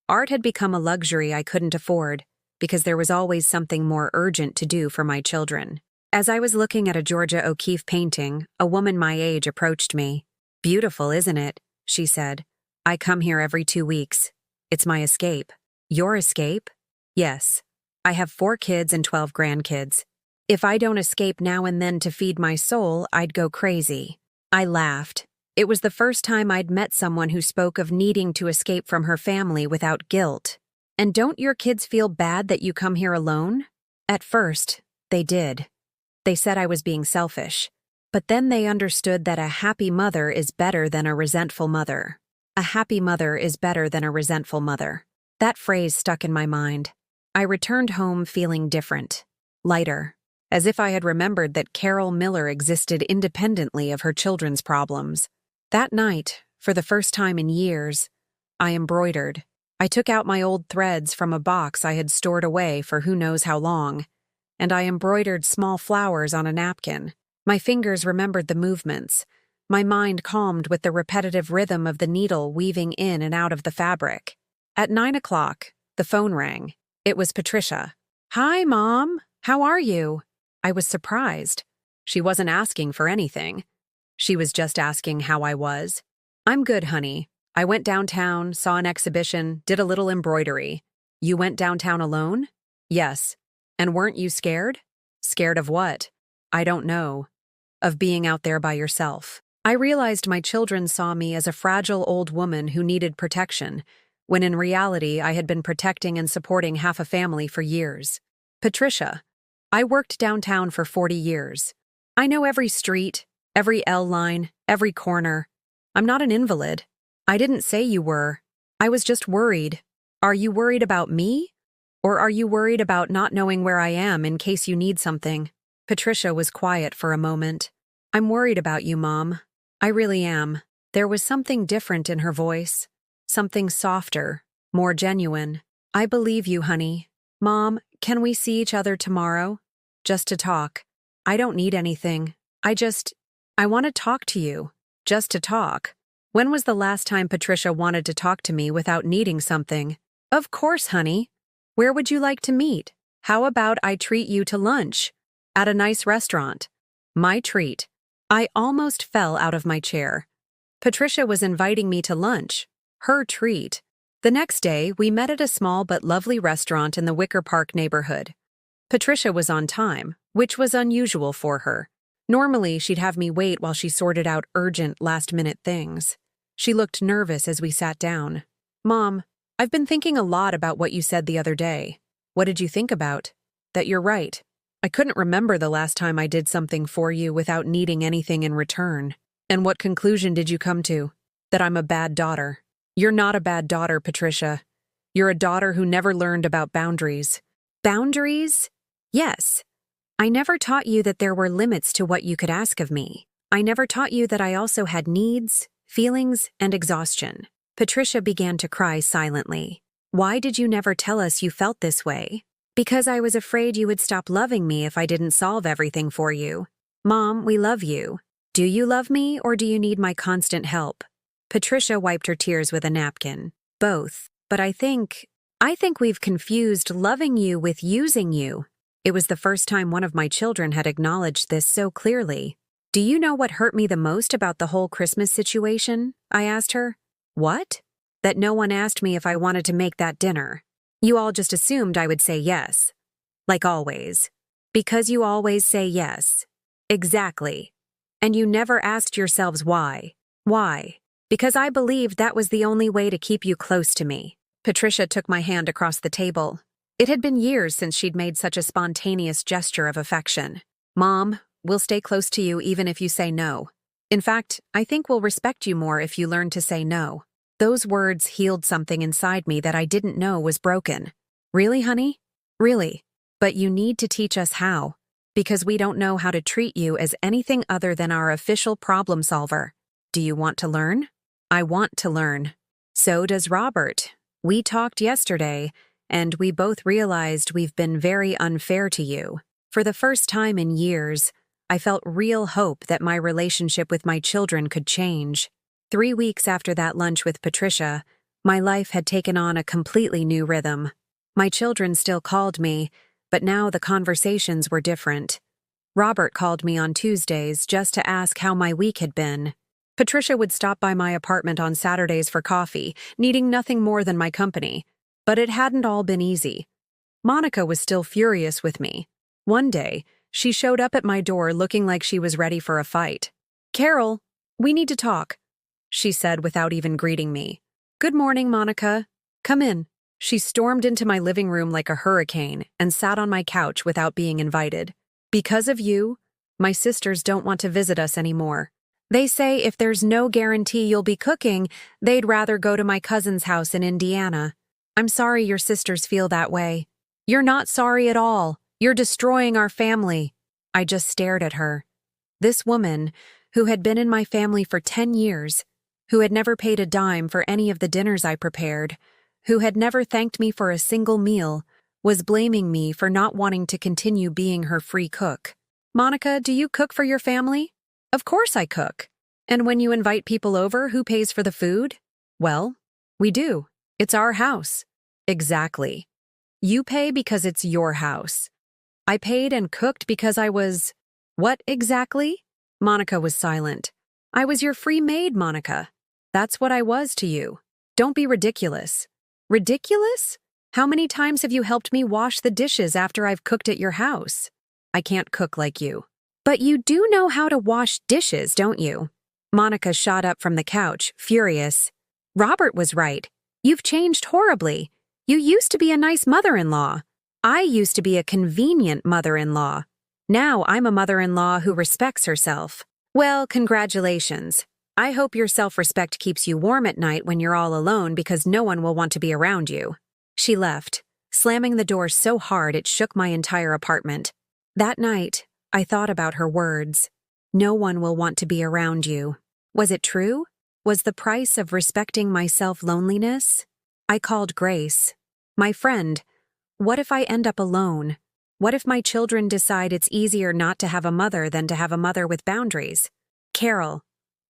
S1: art had become a luxury I couldn't afford because there was always something more urgent to do for my children. As I was looking at a Georgia O'Keeffe painting, a woman my age approached me. "Beautiful, isn't it?" she said. "I come here every 2 weeks. It's my escape." "Your escape?" "Yes. I have 4 kids and 12 grandkids. If I don't escape now and then to feed my soul, I'd go crazy." I laughed. It was the first time I'd met someone who spoke of needing to escape from her family without guilt. "And don't your kids feel bad that you come here alone?" At first, they did. They said I was being selfish. But then they understood that a happy mother is better than a resentful mother. A happy mother is better than a resentful mother. That phrase stuck in my mind. I returned home feeling different, lighter, as if I had remembered that Carol Miller existed independently of her children's problems. That night, for the first time in years, I embroidered. I took out my old threads from a box I had stored away for who knows how long, and I embroidered small flowers on a napkin. My fingers remembered the movements. My mind calmed with the repetitive rhythm of the needle weaving in and out of the fabric. At 9 o'clock, the phone rang. It was Patricia. "Hi, Mom. How are you?" I was surprised. She wasn't asking for anything. She was just asking how I was. "I'm good, honey. I went downtown, saw an exhibition, did a little embroidery." "You went downtown alone?" "Yes. And weren't you scared?" "Scared of what?" "I don't know." "Of being out there by yourself." I realized my children saw me as a fragile old woman who needed protection, when in reality I had been protecting and supporting half a family for years. "Patricia, I worked downtown for 40 years. I know every street, every L line, every corner. I'm not an invalid." "I didn't say you were. I was just worried." "Are you worried about me? Or are you worried about not knowing where I am in case you need something?" Patricia was quiet for a moment. "I'm worried about you, Mom. I really am." There was something different in her voice. Something softer, more genuine. "I believe you, honey. Mom, can we see each other tomorrow? Just to talk. I don't need anything. I want to talk to you. Just to talk." When was the last time Patricia wanted to talk to me without needing something? "Of course, honey. Where would you like to meet?" How about I treat you to lunch? At a nice restaurant. My treat. I almost fell out of my chair. Patricia was inviting me to lunch. Her treat. The next day, we met at a small but lovely restaurant in the Wicker Park neighborhood. Patricia was on time, which was unusual for her. Normally, she'd have me wait while she sorted out urgent, last-minute things. She looked nervous as we sat down. Mom, I've been thinking a lot about what you said the other day. What did you think about? That you're right. I couldn't remember the last time I did something for you without needing anything in return. And what conclusion did you come to? That I'm a bad daughter. You're not a bad daughter, Patricia. You're a daughter who never learned about boundaries. Boundaries? Yes. I never taught you that there were limits to what you could ask of me. I never taught you that I also had needs, feelings, and exhaustion. Patricia began to cry silently. Why did you never tell us you felt this way? Because I was afraid you would stop loving me if I didn't solve everything for you. Mom, we love you. Do you love me or do you need my constant help? Patricia wiped her tears with a napkin. Both. But I think we've confused loving you with using you. It was the first time one of my children had acknowledged this so clearly. Do you know what hurt me the most about the whole Christmas situation? I asked her. What? That no one asked me if I wanted to make that dinner. You all just assumed I would say yes. Like always. Because you always say yes. Exactly. And you never asked yourselves why. Why? Because I believed that was the only way to keep you close to me. Patricia took my hand across the table. It had been years since she'd made such a spontaneous gesture of affection. Mom, we'll stay close to you even if you say no. In fact, I think we'll respect you more if you learn to say no. Those words healed something inside me that I didn't know was broken. Really, honey? Really. But you need to teach us how. Because we don't know how to treat you as anything other than our official problem solver. Do you want to learn? I want to learn. So does Robert. We talked yesterday, and we both realized we've been very unfair to you. For the first time in years, I felt real hope that my relationship with my children could change. 3 weeks after that lunch with Patricia, my life had taken on a completely new rhythm. My children still called me, but now the conversations were different. Robert called me on Tuesdays just to ask how my week had been. Patricia would stop by my apartment on Saturdays for coffee, needing nothing more than my company. But it hadn't all been easy. Monica was still furious with me. One day, she showed up at my door looking like she was ready for a fight. "Carol, we need to talk," she said without even greeting me. "Good morning, Monica. Come in." She stormed into my living room like a hurricane and sat on my couch without being invited. "Because of you, my sisters don't want to visit us anymore. They say if there's no guarantee you'll be cooking, they'd rather go to my cousin's house in Indiana. I'm sorry your sisters feel that way. You're not sorry at all. You're destroying our family." I just stared at her. This woman, who had been in my family for 10 years, who had never paid a dime for any of the dinners I prepared, who had never thanked me for a single meal, was blaming me for not wanting to continue being her free cook. "Monica, do you cook for your family?" "Of course I cook." "And when you invite people over, who pays for the food?" "Well, we do. It's our house." "Exactly. You pay because it's your house. I paid and cooked because I was—" "What exactly?" Monica was silent. "I was your free maid, Monica. That's what I was to you. Don't be ridiculous." "Ridiculous? How many times have you helped me wash the dishes after I've cooked at your house?" "I can't cook like you." "But you do know how to wash dishes, don't you?" Monica shot up from the couch, furious. "Robert was right. You've changed horribly. You used to be a nice mother-in-law. I used to be a convenient mother-in-law. Now I'm a mother-in-law who respects herself. Well, congratulations. I hope your self-respect keeps you warm at night when you're all alone because no one will want to be around you." She left, slamming the door so hard it shook my entire apartment. That night, I thought about her words. No one will want to be around you. Was it true? Was the price of respecting myself loneliness? I called Grace. "My friend, what if I end up alone? What if my children decide it's easier not to have a mother than to have a mother with boundaries? Carol,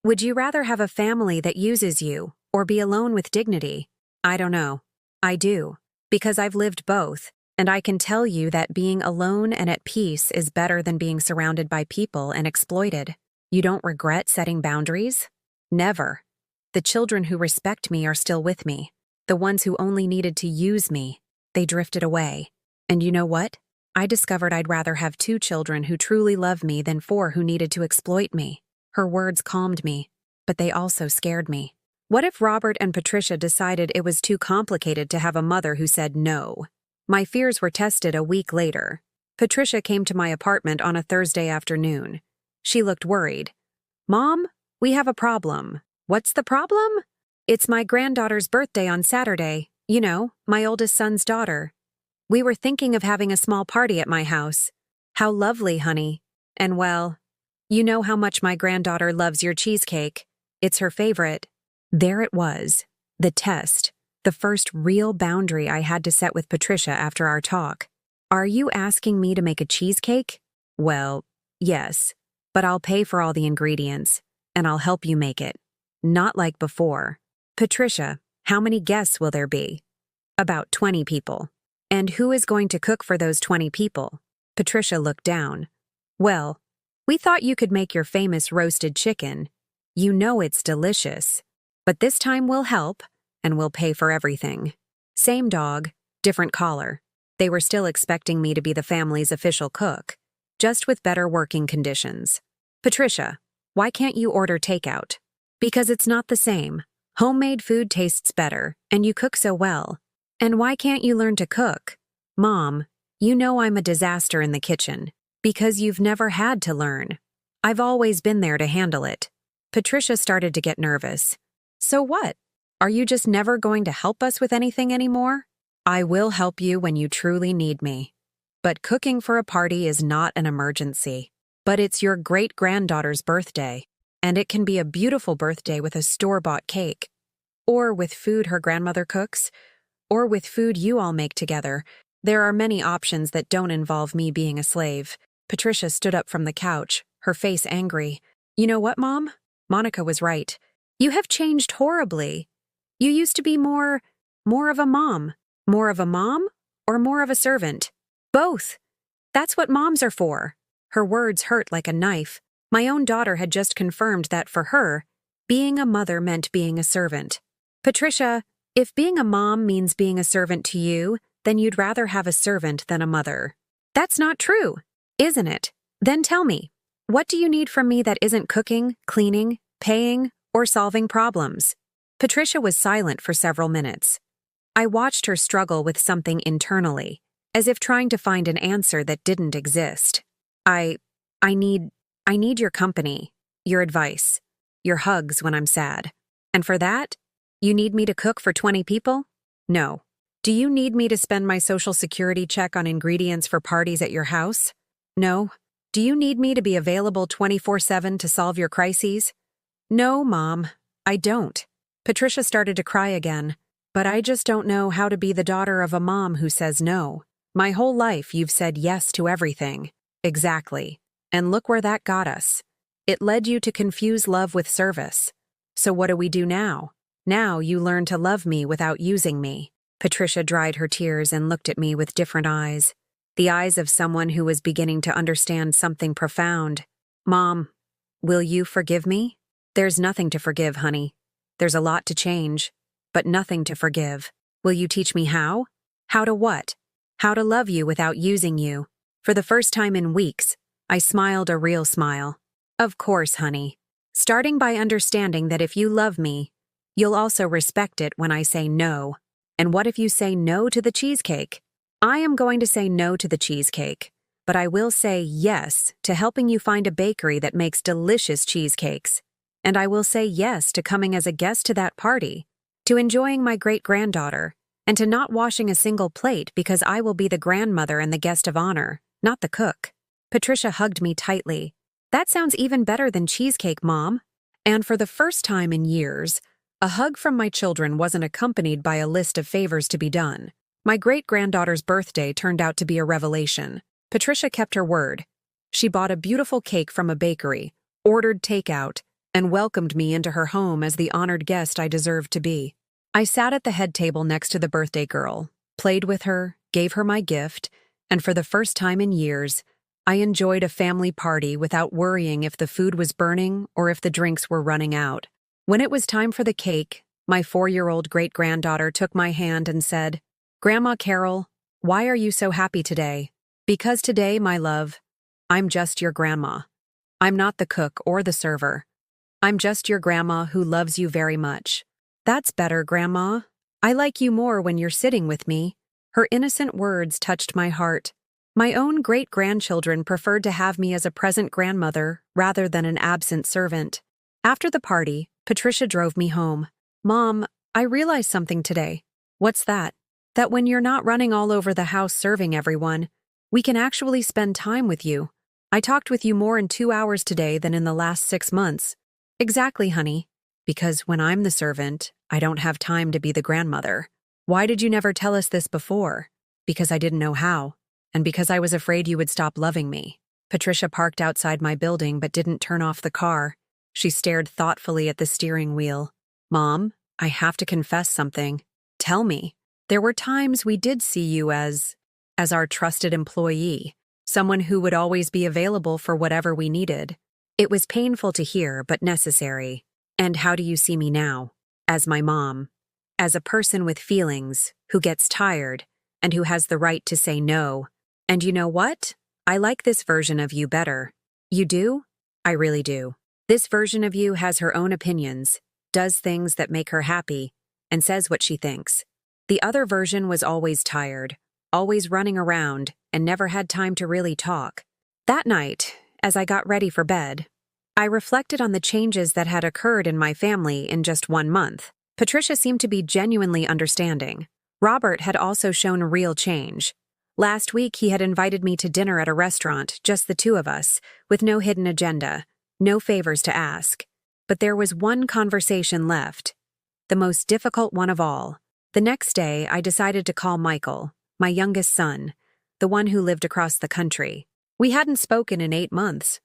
S1: would you rather have a family that uses you or be alone with dignity?" "I don't know. I do, because I've lived both. And I can tell you that being alone and at peace is better than being surrounded by people and exploited. You don't regret setting boundaries? Never. The children who respect me are still with me. The ones who only needed to use me, they drifted away. And you know what? I discovered I'd rather have 2 children who truly love me than 4 who needed to exploit me. Her words calmed me, but they also scared me. What if Robert and Patricia decided it was too complicated to have a mother who said no? My fears were tested a week later. Patricia came to my apartment on a Thursday afternoon. She looked worried. "Mom, we have a problem." "What's the problem?" "It's my granddaughter's birthday on Saturday. You know, my oldest son's daughter. We were thinking of having a small party at my house." "How lovely, honey. And well, you know how much my granddaughter loves your cheesecake. It's her favorite." There it was, the test, the first real boundary I had to set with Patricia after our talk. "Are you asking me to make a cheesecake?" "Well, yes, but I'll pay for all the ingredients, and I'll help you make it. Not like before." "Patricia, how many guests will there be?" "About 20 people." "And who is going to cook for those 20 people?" Patricia looked down. "Well, we thought you could make your famous roasted chicken. You know it's delicious. But this time we'll help, and we'll pay for everything." Same dog, different collar. They were still expecting me to be the family's official cook, just with better working conditions. "Patricia, why can't you order takeout?" "Because it's not the same. Homemade food tastes better, and you cook so well." "And why can't you learn to cook?" "Mom, you know I'm a disaster in the kitchen. Because you've never had to learn. I've always been there to handle it." Patricia started to get nervous. "So what? Are you just never going to help us with anything anymore?" "I will help you when you truly need me. But cooking for a party is not an emergency. But it's your great-granddaughter's birthday, and it can be a beautiful birthday with a store-bought cake. Or with food her grandmother cooks. Or with food you all make together. There are many options that don't involve me being a slave." Patricia stood up from the couch, her face angry. "You know what, Mom? Monica was right. You have changed horribly. You used to be more of a mom. More of a mom or more of a servant?" "Both. That's what moms are for." Her words hurt like a knife. My own daughter had just confirmed that for her, being a mother meant being a servant. "Patricia, if being a mom means being a servant to you, then you'd rather have a servant than a mother." "That's not true, isn't it? Then tell me, what do you need from me that isn't cooking, cleaning, paying, or solving problems?" Patricia was silent for several minutes. I watched her struggle with something internally, as if trying to find an answer that didn't exist. I need your company, your advice, your hugs when I'm sad. And for that, you need me to cook for 20 people? No. Do you need me to spend my Social Security check on ingredients for parties at your house? No. Do you need me to be available 24/7 to solve your crises? No, Mom, I don't. Patricia started to cry again. But I just don't know how to be the daughter of a mom who says no. My whole life you've said yes to everything. Exactly. And look where that got us. It led you to confuse love with service. So what do we do now? Now you learn to love me without using me. Patricia dried her tears and looked at me with different eyes. The eyes of someone who was beginning to understand something profound. Mom, will you forgive me? There's nothing to forgive, honey. There's a lot to change, but nothing to forgive. Will you teach me how? How to what? How to love you without using you. For the first time in weeks, I smiled a real smile. Of course, honey. Starting by understanding that if you love me, you'll also respect it when I say no. And what if you say no to the cheesecake? I am going to say no to the cheesecake, but I will say yes to helping you find a bakery that makes delicious cheesecakes. And I will say yes to coming as a guest to that party, to enjoying my great-granddaughter, and to not washing a single plate because I will be the grandmother and the guest of honor, not the cook. Patricia hugged me tightly. That sounds even better than cheesecake, Mom. And for the first time in years, a hug from my children wasn't accompanied by a list of favors to be done. My great-granddaughter's birthday turned out to be a revelation. Patricia kept her word. She bought a beautiful cake from a bakery, ordered takeout, and welcomed me into her home as the honored guest I deserved to be. I sat at the head table next to the birthday girl, played with her, gave her my gift, and for the first time in years, I enjoyed a family party without worrying if the food was burning or if the drinks were running out. When it was time for the cake, my 4-year-old great-granddaughter took my hand and said, "Grandma Carol, why are you so happy today?" "Because today, my love, I'm just your grandma. I'm not the cook or the server. I'm just your grandma who loves you very much." "That's better, Grandma. I like you more when you're sitting with me." Her innocent words touched my heart. My own great-grandchildren preferred to have me as a present grandmother rather than an absent servant. After the party, Patricia drove me home. "Mom, I realized something today." "What's that?" "That when you're not running all over the house serving everyone, we can actually spend time with you. I talked with you more in 2 hours today than in the last 6 months." "Exactly, honey. Because when I'm the servant, I don't have time to be the grandmother." "Why did you never tell us this before?" "Because I didn't know how. And because I was afraid you would stop loving me." Patricia parked outside my building but didn't turn off the car. She stared thoughtfully at the steering wheel. "Mom, I have to confess something." "Tell me." "There were times we did see you as our trusted employee, someone who would always be available for whatever we needed. It was painful to hear, but necessary." "And how do you see me now?" "As my mom. As a person with feelings, who gets tired, and who has the right to say no. And you know what? I like this version of you better." "You do?" "I really do. This version of you has her own opinions, does things that make her happy, and says what she thinks. The other version was always tired, always running around, and never had time to really talk." That night, as I got ready for bed, I reflected on the changes that had occurred in my family in just 1 month. Patricia seemed to be genuinely understanding. Robert had also shown real change. Last week, he had invited me to dinner at a restaurant, just the two of us, with no hidden agenda, no favors to ask. But there was one conversation left, the most difficult one of all. The next day, I decided to call Michael, my youngest son, the one who lived across the country. We hadn't spoken in 8 months.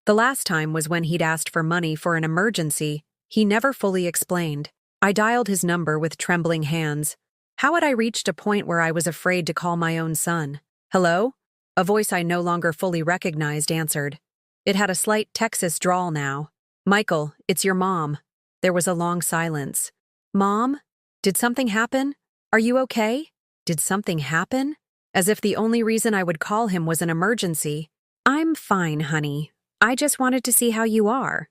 S1: The last time was when he'd asked for money for an emergency he never fully explained. I dialed his number with trembling hands. How had I reached a point where I was afraid to call my own son? "Hello?" A voice I no longer fully recognized answered. It had a slight Texas drawl now. "Michael, it's your mom." There was a long silence. "Mom? Did something happen? Are you okay?" Did something happen? As if the only reason I would call him was an emergency. "I'm fine, honey. I just wanted to see how you are."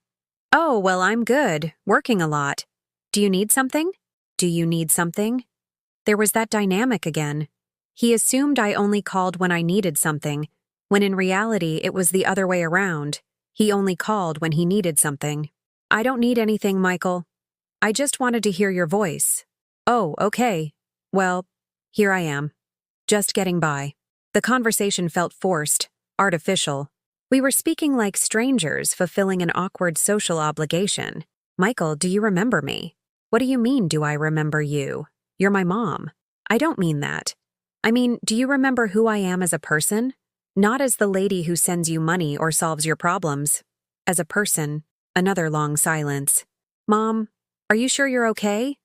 S1: "Oh, well, I'm good. Working a lot." "Do you need something?" "Do you need something?" There was that dynamic again. He assumed I only called when I needed something, when in reality it was the other way around. He only called when he needed something. "I don't need anything, Michael. I just wanted to hear your voice." "Oh, okay. Well, here I am. Just getting by." The conversation felt forced, artificial. We were speaking like strangers fulfilling an awkward social obligation. "Michael, do you remember me?" "What do you mean, do I remember you? You're my mom." "I don't mean that. I mean, do you remember who I am as a person? Not as the lady who sends you money or solves your problems. As a person." Another long silence. "Mom, are you sure you're okay?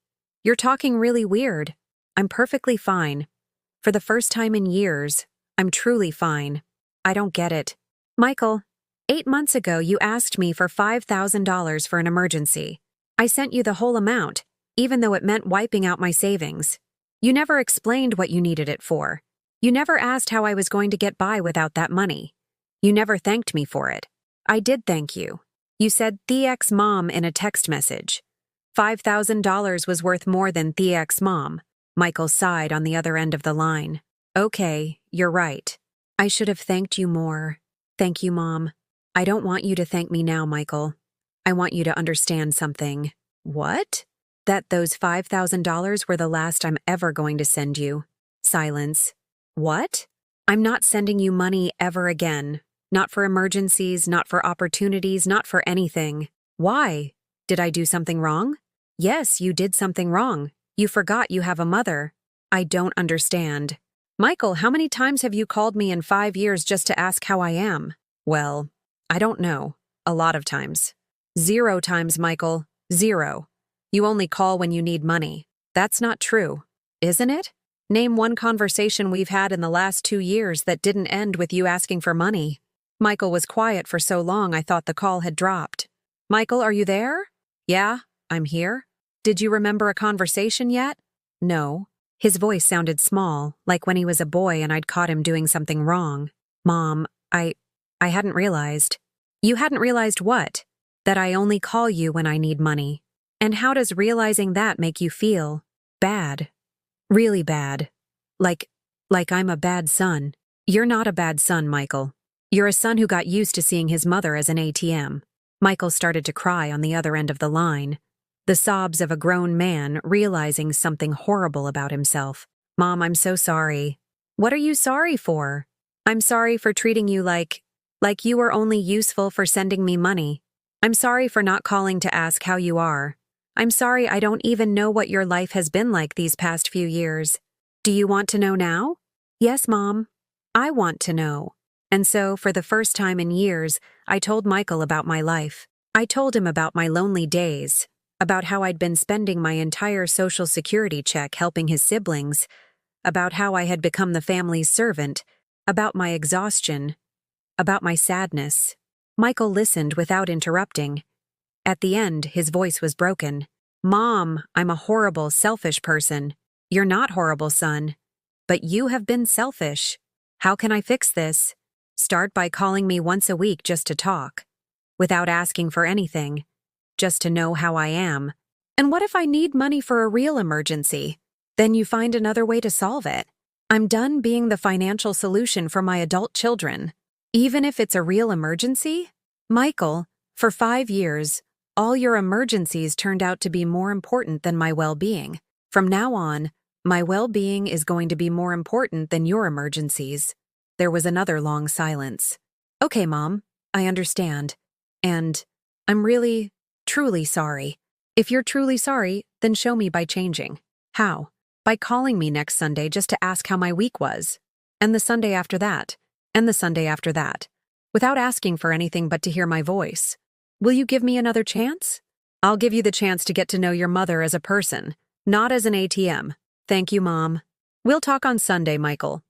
S1: You're talking really weird." "I'm perfectly fine. For the first time in years, I'm truly fine." "I don't get it." "Michael, 8 months ago you asked me for $5,000 for an emergency. I sent you the whole amount, even though it meant wiping out my savings. You never explained what you needed it for. You never asked how I was going to get by without that money. You never thanked me for it." "I did thank you. You said Theek's mom in a text message. $5,000 was worth more than Theek's mom." Michael sighed on the other end of the line. "Okay, you're right. I should have thanked you more. Thank you, Mom. I don't want you to thank me now, Michael. I want you to understand something." "What?" "That those $5,000 were the last I'm ever going to send you." Silence. "What?" "I'm not sending you money ever again. Not for emergencies, not for opportunities, not for anything." "Why? Did I do something wrong?" "Yes, you did something wrong. You forgot you have a mother." "I don't understand." "Michael, how many times have you called me in 5 years just to ask how I am?" "Well, I don't know. A lot of times." 0 times, Michael. 0. You only call when you need money. That's not true, isn't it?" Name one conversation we've had in the last 2 years that didn't end with you asking for money. Michael was quiet for so long I thought the call had dropped. Michael, are you there? Yeah, I'm here. Did you remember a conversation yet? No. His voice sounded small, like when he was a boy and I'd caught him doing something wrong. Mom, I hadn't realized. You hadn't realized what? That I only call you when I need money. And how does realizing that make you feel? Bad. Really bad. Like I'm a bad son. You're not a bad son, Michael. You're a son who got used to seeing his mother as an ATM. Michael started to cry on the other end of the line. The sobs of a grown man realizing something horrible about himself. Mom, I'm so sorry. What are you sorry for? I'm sorry for treating you like you were only useful for sending me money. I'm sorry for not calling to ask how you are. I'm sorry I don't even know what your life has been like these past few years. Do you want to know now? Yes, Mom. I want to know. And so, for the first time in years, I told Michael about my life. I told him about my lonely days, about how I'd been spending my entire Social Security check helping his siblings, about how I had become the family's servant, about my exhaustion, about my sadness. Michael listened without interrupting. At the end, his voice was broken. Mom, I'm a horrible, selfish person. You're not horrible, son. But you have been selfish. How can I fix this? Start by calling me once a week just to talk. Without asking for anything. Just to know how I am. And what if I need money for a real emergency? Then you find another way to solve it. I'm done being the financial solution for my adult children. Even if it's a real emergency? Michael, for 5 years, all your emergencies turned out to be more important than my well-being. From now on, my well-being is going to be more important than your emergencies. There was another long silence. Okay, Mom, I understand. And I'm really, truly sorry. If you're truly sorry, then show me by changing. How? By calling me next Sunday just to ask how my week was. And the Sunday after that. And the Sunday after that. Without asking for anything but to hear my voice. Will you give me another chance? I'll give you the chance to get to know your mother as a person, not as an ATM. Thank you, Mom. We'll talk on Sunday, Michael.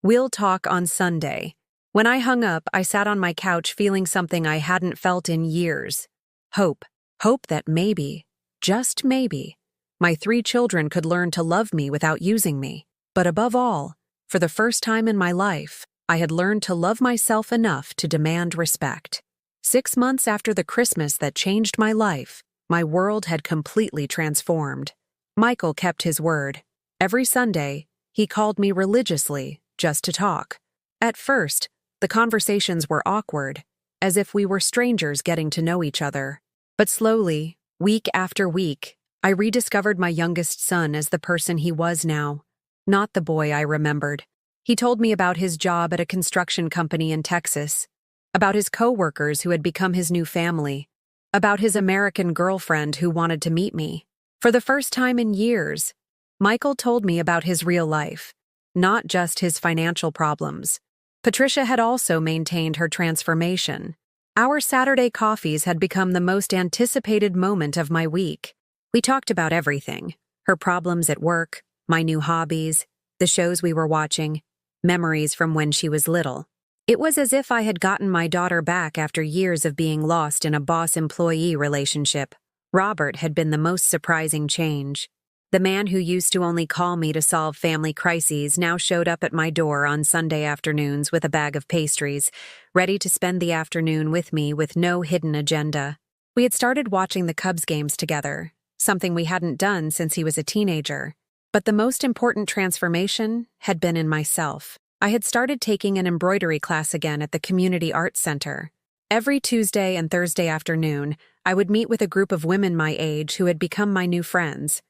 S1: We'll talk on Sunday. When I hung up, I sat on my couch feeling something I hadn't felt in years. Hope. Hope that maybe, just maybe, my 3 children could learn to love me without using me. But above all, for the first time in my life, I had learned to love myself enough to demand respect. 6 months after the Christmas that changed my life, my world had completely transformed. Michael kept his word. Every Sunday, he called me religiously just to talk. At first, the conversations were awkward, as if we were strangers getting to know each other. But slowly, week after week, I rediscovered my youngest son as the person he was now, not the boy I remembered. He told me about his job at a construction company in Texas, about his co-workers who had become his new family, about his American girlfriend who wanted to meet me. For the first time in years, Michael told me about his real life, not just his financial problems. Patricia had also maintained her transformation. Our Saturday coffees had become the most anticipated moment of my week. We talked about everything, her problems at work, my new hobbies, the shows we were watching, memories from when she was little. It was as if I had gotten my daughter back after years of being lost in a boss-employee relationship. Robert had been the most surprising change. The man who used to only call me to solve family crises now showed up at my door on Sunday afternoons with a bag of pastries, ready to spend the afternoon with me with no hidden agenda. We had started watching the Cubs games together, something we hadn't done since he was a teenager. But the most important transformation had been in myself. I had started taking an embroidery class again at the Community Arts Center. Every Tuesday and Thursday afternoon, I would meet with a group of women my age who had become my new friends.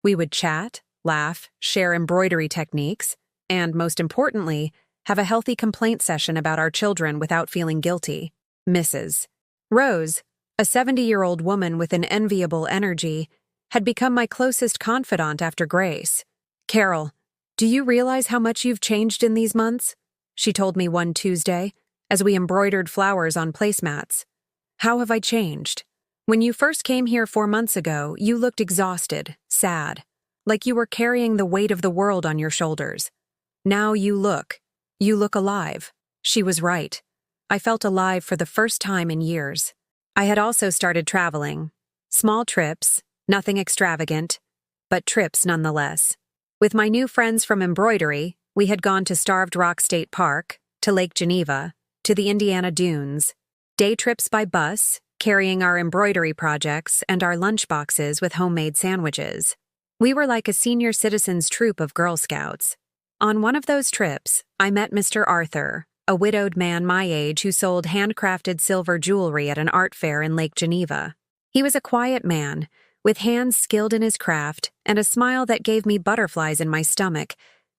S1: We would chat, laugh, share embroidery techniques, and, most importantly, have a healthy complaint session about our children without feeling guilty. Mrs. Rose, a 70-year-old woman with an enviable energy, had become my closest confidant after Grace. Carol, do you realize how much you've changed in these months? She told me one Tuesday, as we embroidered flowers on placemats. How have I changed? When you first came here 4 months ago, you looked exhausted, sad. like you were carrying the weight of the world on your shoulders. Now you look alive. She was right. I felt alive for the first time in years. I had also started traveling. Small trips, nothing extravagant, but trips nonetheless. With my new friends from embroidery, we had gone to Starved Rock State Park, to Lake Geneva, to the Indiana Dunes. Day trips by bus, carrying our embroidery projects and our lunchboxes with homemade sandwiches. We were like a senior citizens troop of Girl Scouts. On one of those trips, I met Mr. Arthur, a widowed man my age who sold handcrafted silver jewelry at an art fair in Lake Geneva. He was a quiet man, with hands skilled in his craft and a smile that gave me butterflies in my stomach,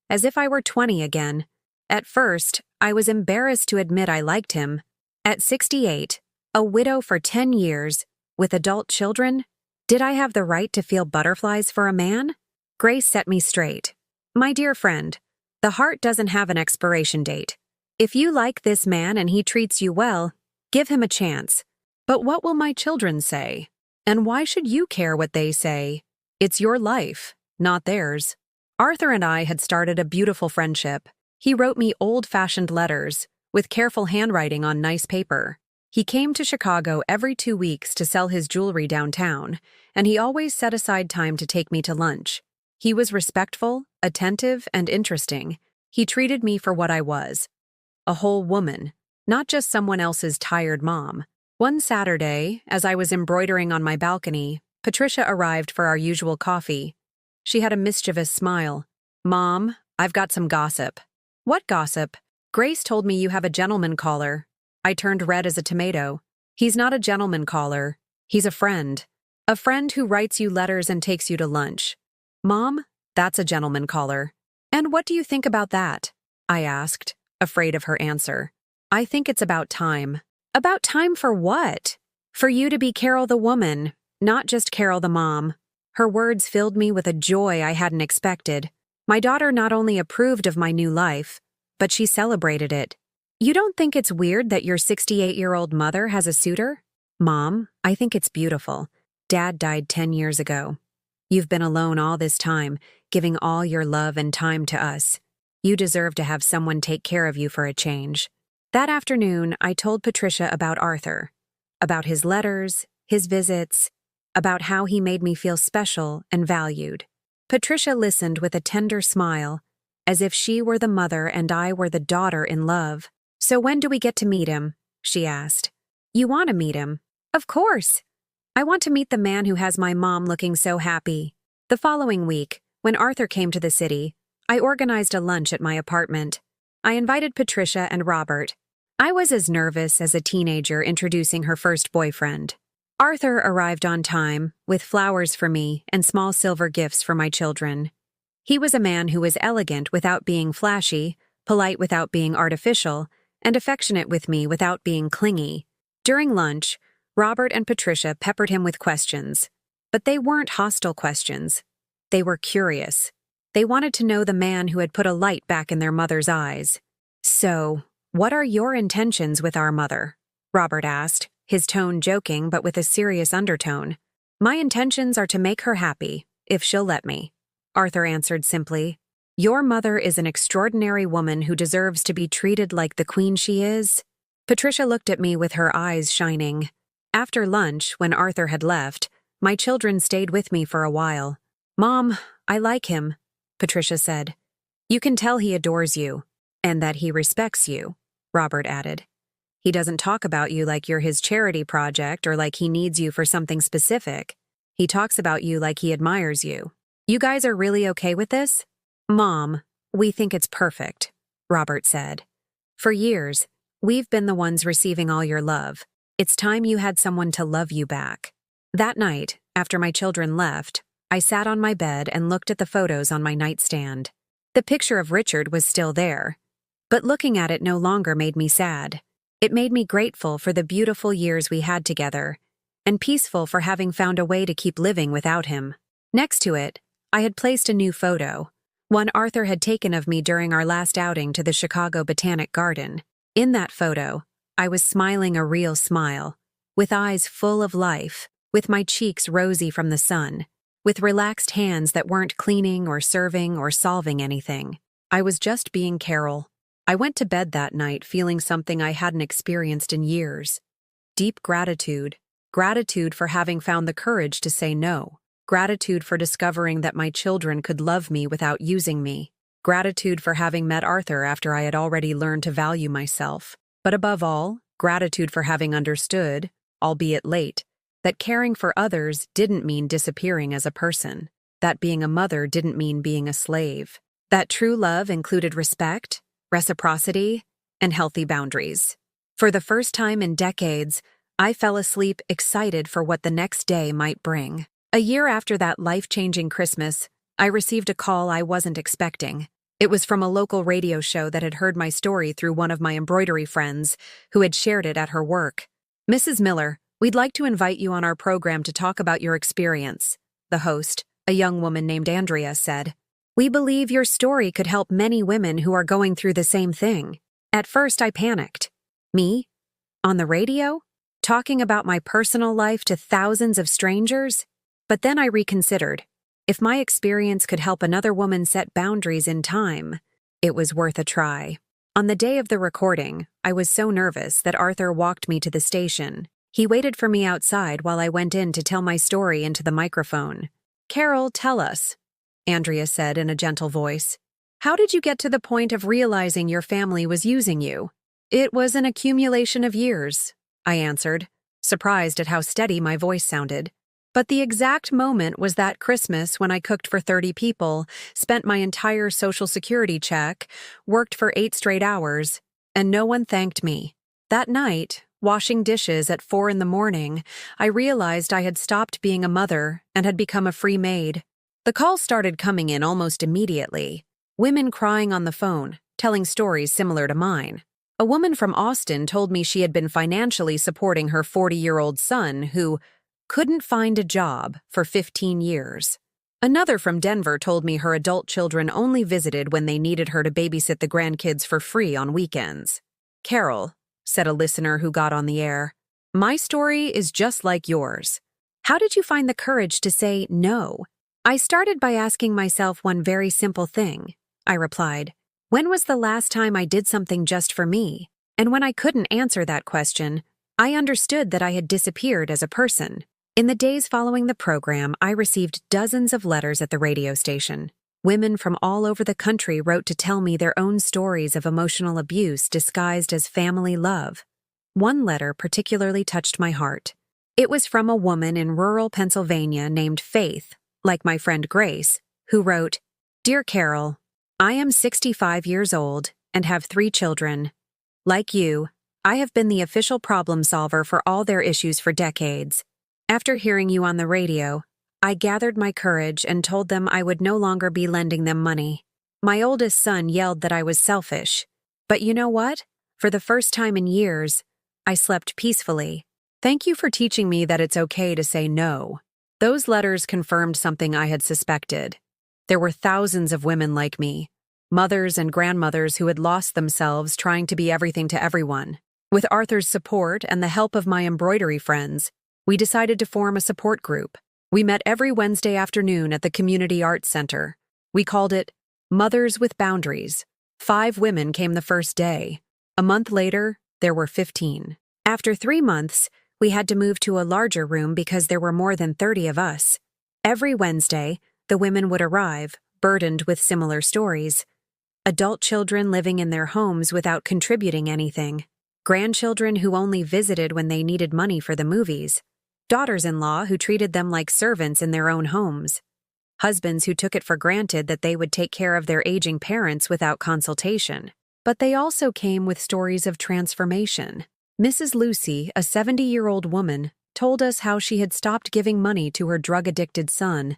S1: as if I were 20 again. At first, I was embarrassed to admit I liked him. At 68, a widow for 10 years, with adult children, did I have the right to feel butterflies for a man? Grace set me straight. My dear friend, the heart doesn't have an expiration date. If you like this man and he treats you well, give him a chance. But what will my children say? And why should you care what they say? It's your life, not theirs. Arthur and I had started a beautiful friendship. He wrote me old-fashioned letters, with careful handwriting on nice paper. He came to Chicago every 2 weeks to sell his jewelry downtown, and he always set aside time to take me to lunch. He was respectful, attentive, and interesting. He treated me for what I was. A whole woman, not just someone else's tired mom. One Saturday, as I was embroidering on my balcony, Patricia arrived for our usual coffee. She had a mischievous smile. "Mom, I've got some gossip." "What gossip?" "Grace told me you have a gentleman caller." I turned red as a tomato. "He's not a gentleman caller. He's a friend. A friend who writes you letters and takes you to lunch." "Mom, that's a gentleman caller." "And what do you think about that?" I asked, afraid of her answer. "I think it's about time." "About time for what?" "For you to be Carol the woman, not just Carol the mom." Her words filled me with a joy I hadn't expected. My daughter not only approved of my new life, but she celebrated it. "You don't think it's weird that your 68-year-old mother has a suitor?" "Mom, I think it's beautiful. Dad died 10 years ago. You've been alone all this time, giving all your love and time to us. You deserve to have someone take care of you for a change." That afternoon, I told Patricia about Arthur, about his letters, his visits, about how he made me feel special and valued. Patricia listened with a tender smile, as if she were the mother and I were the daughter in love. "So when do we get to meet him?" she asked. "You want to meet him?" "Of course. I want to meet the man who has my mom looking so happy." The following week, when Arthur came to the city, I organized a lunch at my apartment. I invited Patricia and Robert. I was as nervous as a teenager introducing her first boyfriend. Arthur arrived on time, with flowers for me and small silver gifts for my children. He was a man who was elegant without being flashy, polite without being artificial, and affectionate with me without being clingy. During lunch, Robert and Patricia peppered him with questions. But they weren't hostile questions. They were curious. They wanted to know the man who had put a light back in their mother's eyes. "So, what are your intentions with our mother?" Robert asked, his tone joking but with a serious undertone. "My intentions are to make her happy, if she'll let me," Arthur answered simply. "Your mother is an extraordinary woman who deserves to be treated like the queen she is." Patricia looked at me with her eyes shining. After lunch, when Arthur had left, my children stayed with me for a while. "Mom, I like him," Patricia said. "You can tell he adores you, and that he respects you," Robert added. "He doesn't talk about you like you're his charity project or like he needs you for something specific. He talks about you like he admires you. You guys are really okay with this?" "Mom, we think it's perfect," Robert said. "For years, we've been the ones receiving all your love. It's time you had someone to love you back." That night, after my children left, I sat on my bed and looked at the photos on my nightstand. The picture of Richard was still there, but looking at it no longer made me sad. It made me grateful for the beautiful years we had together, and peaceful for having found a way to keep living without him. Next to it, I had placed a new photo, one Arthur had taken of me during our last outing to the Chicago Botanic Garden. In that photo, I was smiling a real smile, with eyes full of life, with my cheeks rosy from the sun. with relaxed hands that weren't cleaning or serving or solving anything. I was just being Carol. I went to bed that night feeling something I hadn't experienced in years. Deep gratitude. Gratitude for having found the courage to say no. Gratitude for discovering that my children could love me without using me. Gratitude for having met Arthur after I had already learned to value myself. But above all, gratitude for having understood, albeit late, that caring for others didn't mean disappearing as a person. That being a mother didn't mean being a slave. That true love included respect, reciprocity, and healthy boundaries. For the first time in decades, I fell asleep excited for what the next day might bring. A year after that life-changing Christmas, I received a call I wasn't expecting. It was from a local radio show that had heard my story through one of my embroidery friends, who had shared it at her work. "Mrs. Miller, we'd like to invite you on our program to talk about your experience," the host, a young woman named Andrea, said. "We believe your story could help many women who are going through the same thing." At first, I panicked. Me? On the radio? Talking about my personal life to thousands of strangers? But then I reconsidered. If my experience could help another woman set boundaries in time, it was worth a try. On the day of the recording, I was so nervous that Arthur walked me to the station. He waited for me outside while I went in to tell my story into the microphone. "Carol, tell us," Andrea said in a gentle voice. "How did you get to the point of realizing your family was using you?" "It was an accumulation of years," I answered, surprised at how steady my voice sounded. But the exact moment was that Christmas when I cooked for 30 people, spent my entire Social Security check, worked for 8 straight hours, and no one thanked me. That night, washing dishes at 4 a.m, I realized I had stopped being a mother and had become a free maid. The calls started coming in almost immediately. Women crying on the phone, telling stories similar to mine. A woman from Austin told me she had been financially supporting her 40-year-old son who couldn't find a job for 15 years. Another from Denver told me her adult children only visited when they needed her to babysit the grandkids for free on weekends. "Carol," said a listener who got on the air, "my story is just like yours. How did you find the courage to say no?" "I started by asking myself one very simple thing," I replied. "When was the last time I did something just for me?" And when I couldn't answer that question, I understood that I had disappeared as a person. In the days following the program, I received dozens of letters at the radio station. Women from all over the country wrote to tell me their own stories of emotional abuse disguised as family love. One letter particularly touched my heart. It was from a woman in rural Pennsylvania named Faith, like my friend Grace, who wrote, "Dear Carol, I am 65 years old and have 3 children. Like you, I have been the official problem solver for all their issues for decades. After hearing you on the radio, I gathered my courage and told them I would no longer be lending them money. My oldest son yelled that I was selfish. But you know what? For the first time in years, I slept peacefully. Thank you for teaching me that it's okay to say no." Those letters confirmed something I had suspected. There were thousands of women like me, mothers and grandmothers who had lost themselves trying to be everything to everyone. With Arthur's support and the help of my embroidery friends, we decided to form a support group. We met every Wednesday afternoon at the Community Arts Center. We called it Mothers with Boundaries. 5 women came the first day. A month later, there were 15. After 3 months, we had to move to a larger room because there were more than 30 of us. Every Wednesday, the women would arrive, burdened with similar stories. Adult children living in their homes without contributing anything. Grandchildren who only visited when they needed money for the movies. Daughters-in-law who treated them like servants in their own homes. Husbands who took it for granted that they would take care of their aging parents without consultation. But they also came with stories of transformation. Mrs. Lucy, a 70-year-old woman, told us how she had stopped giving money to her drug-addicted son,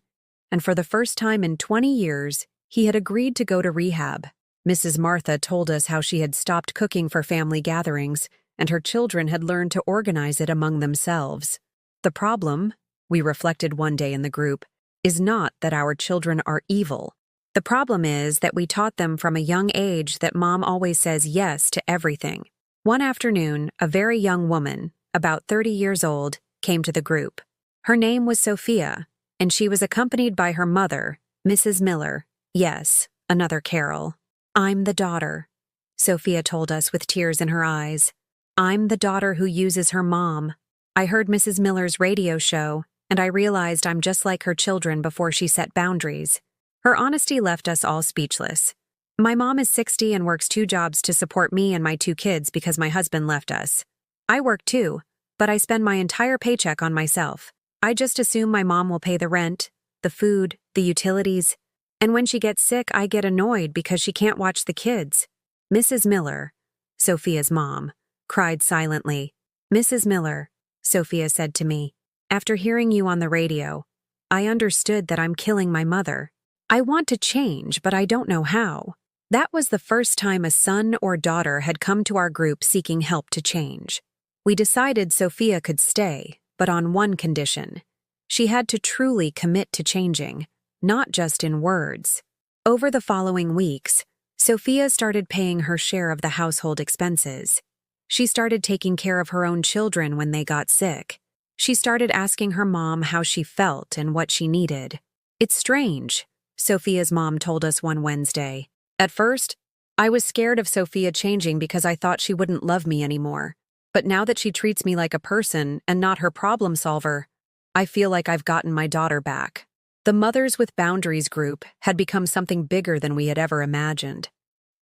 S1: and for the first time in 20 years, he had agreed to go to rehab. Mrs. Martha told us how she had stopped cooking for family gatherings, and her children had learned to organize it among themselves. The problem, we reflected one day in the group, is not that our children are evil. The problem is that we taught them from a young age that mom always says yes to everything. One afternoon, a very young woman, about 30 years old, came to the group. Her name was Sophia, and she was accompanied by her mother, Mrs. Miller. Yes, another Carol. "I'm the daughter," Sophia told us with tears in her eyes. "I'm the daughter who uses her mom." I heard Mrs. Miller's radio show, and I realized I'm just like her children before she set boundaries. Her honesty left us all speechless. My mom is 60 and works 2 jobs to support me and my 2 kids because my husband left us. I work too, but I spend my entire paycheck on myself. I just assume my mom will pay the rent, the food, the utilities, and when she gets sick, I get annoyed because she can't watch the kids. Mrs. Miller, Sophia's mom, cried silently. "Mrs. Miller," Sophia said to me, "after hearing you on the radio, I understood that I'm killing my mother. I want to change, but I don't know how." That was the first time a son or daughter had come to our group seeking help to change. We decided Sophia could stay, but on one condition. She had to truly commit to changing, not just in words. Over the following weeks, Sophia started paying her share of the household expenses. She started taking care of her own children when they got sick. She started asking her mom how she felt and what she needed. "It's strange," Sophia's mom told us one Wednesday. "At first, I was scared of Sophia changing because I thought she wouldn't love me anymore. But now that she treats me like a person and not her problem solver, I feel like I've gotten my daughter back." The Mothers with Boundaries group had become something bigger than we had ever imagined.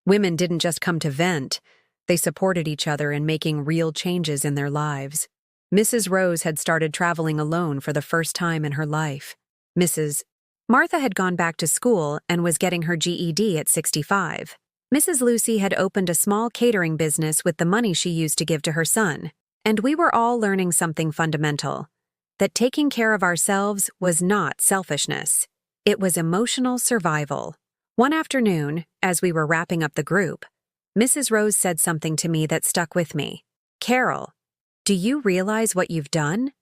S1: Women didn't just come to vent, they supported each other in making real changes in their lives. Mrs. Rose had started traveling alone for the first time in her life. Mrs. Martha had gone back to school and was getting her GED at 65. Mrs. Lucy had opened a small catering business with the money she used to give to her son. And we were all learning something fundamental: that taking care of ourselves was not selfishness. It was emotional survival. One afternoon, as we were wrapping up the group, Mrs. Rose said something to me that stuck with me. "Carol, do you realize what you've done?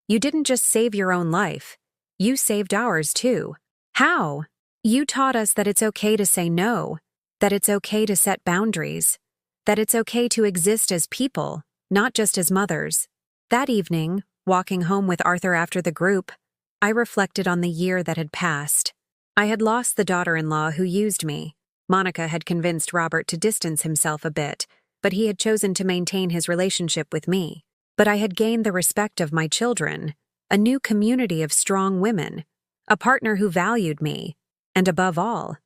S1: You didn't just save your own life. You saved ours too." "How?" "You taught us that it's okay to say no, that it's okay to set boundaries, that it's okay to exist as people, not just as mothers." That evening, walking home with Arthur after the group, I reflected on the year that had passed. I had lost the daughter-in-law who used me. Monica had convinced Robert to distance himself a bit, but he had chosen to maintain his relationship with me. But I had gained the respect of my children, a new community of strong women, a partner who valued me, and above all,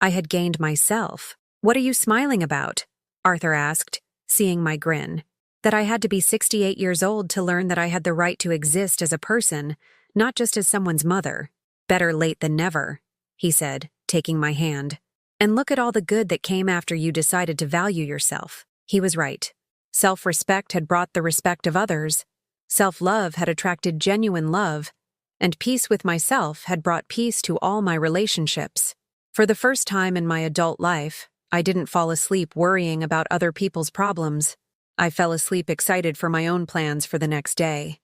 S1: I had gained myself. "What are you smiling about?" Arthur asked, seeing my grin. That I had to be 68 years old to learn that I had the right to exist as a person, not just as someone's mother. "Better late than never," he said, taking my hand. "And look at all the good that came after you decided to value yourself." He was right. Self-respect had brought the respect of others. Self-love had attracted genuine love. And peace with myself had brought peace to all my relationships. For the first time in my adult life, I didn't fall asleep worrying about other people's problems. I fell asleep excited for my own plans for the next day.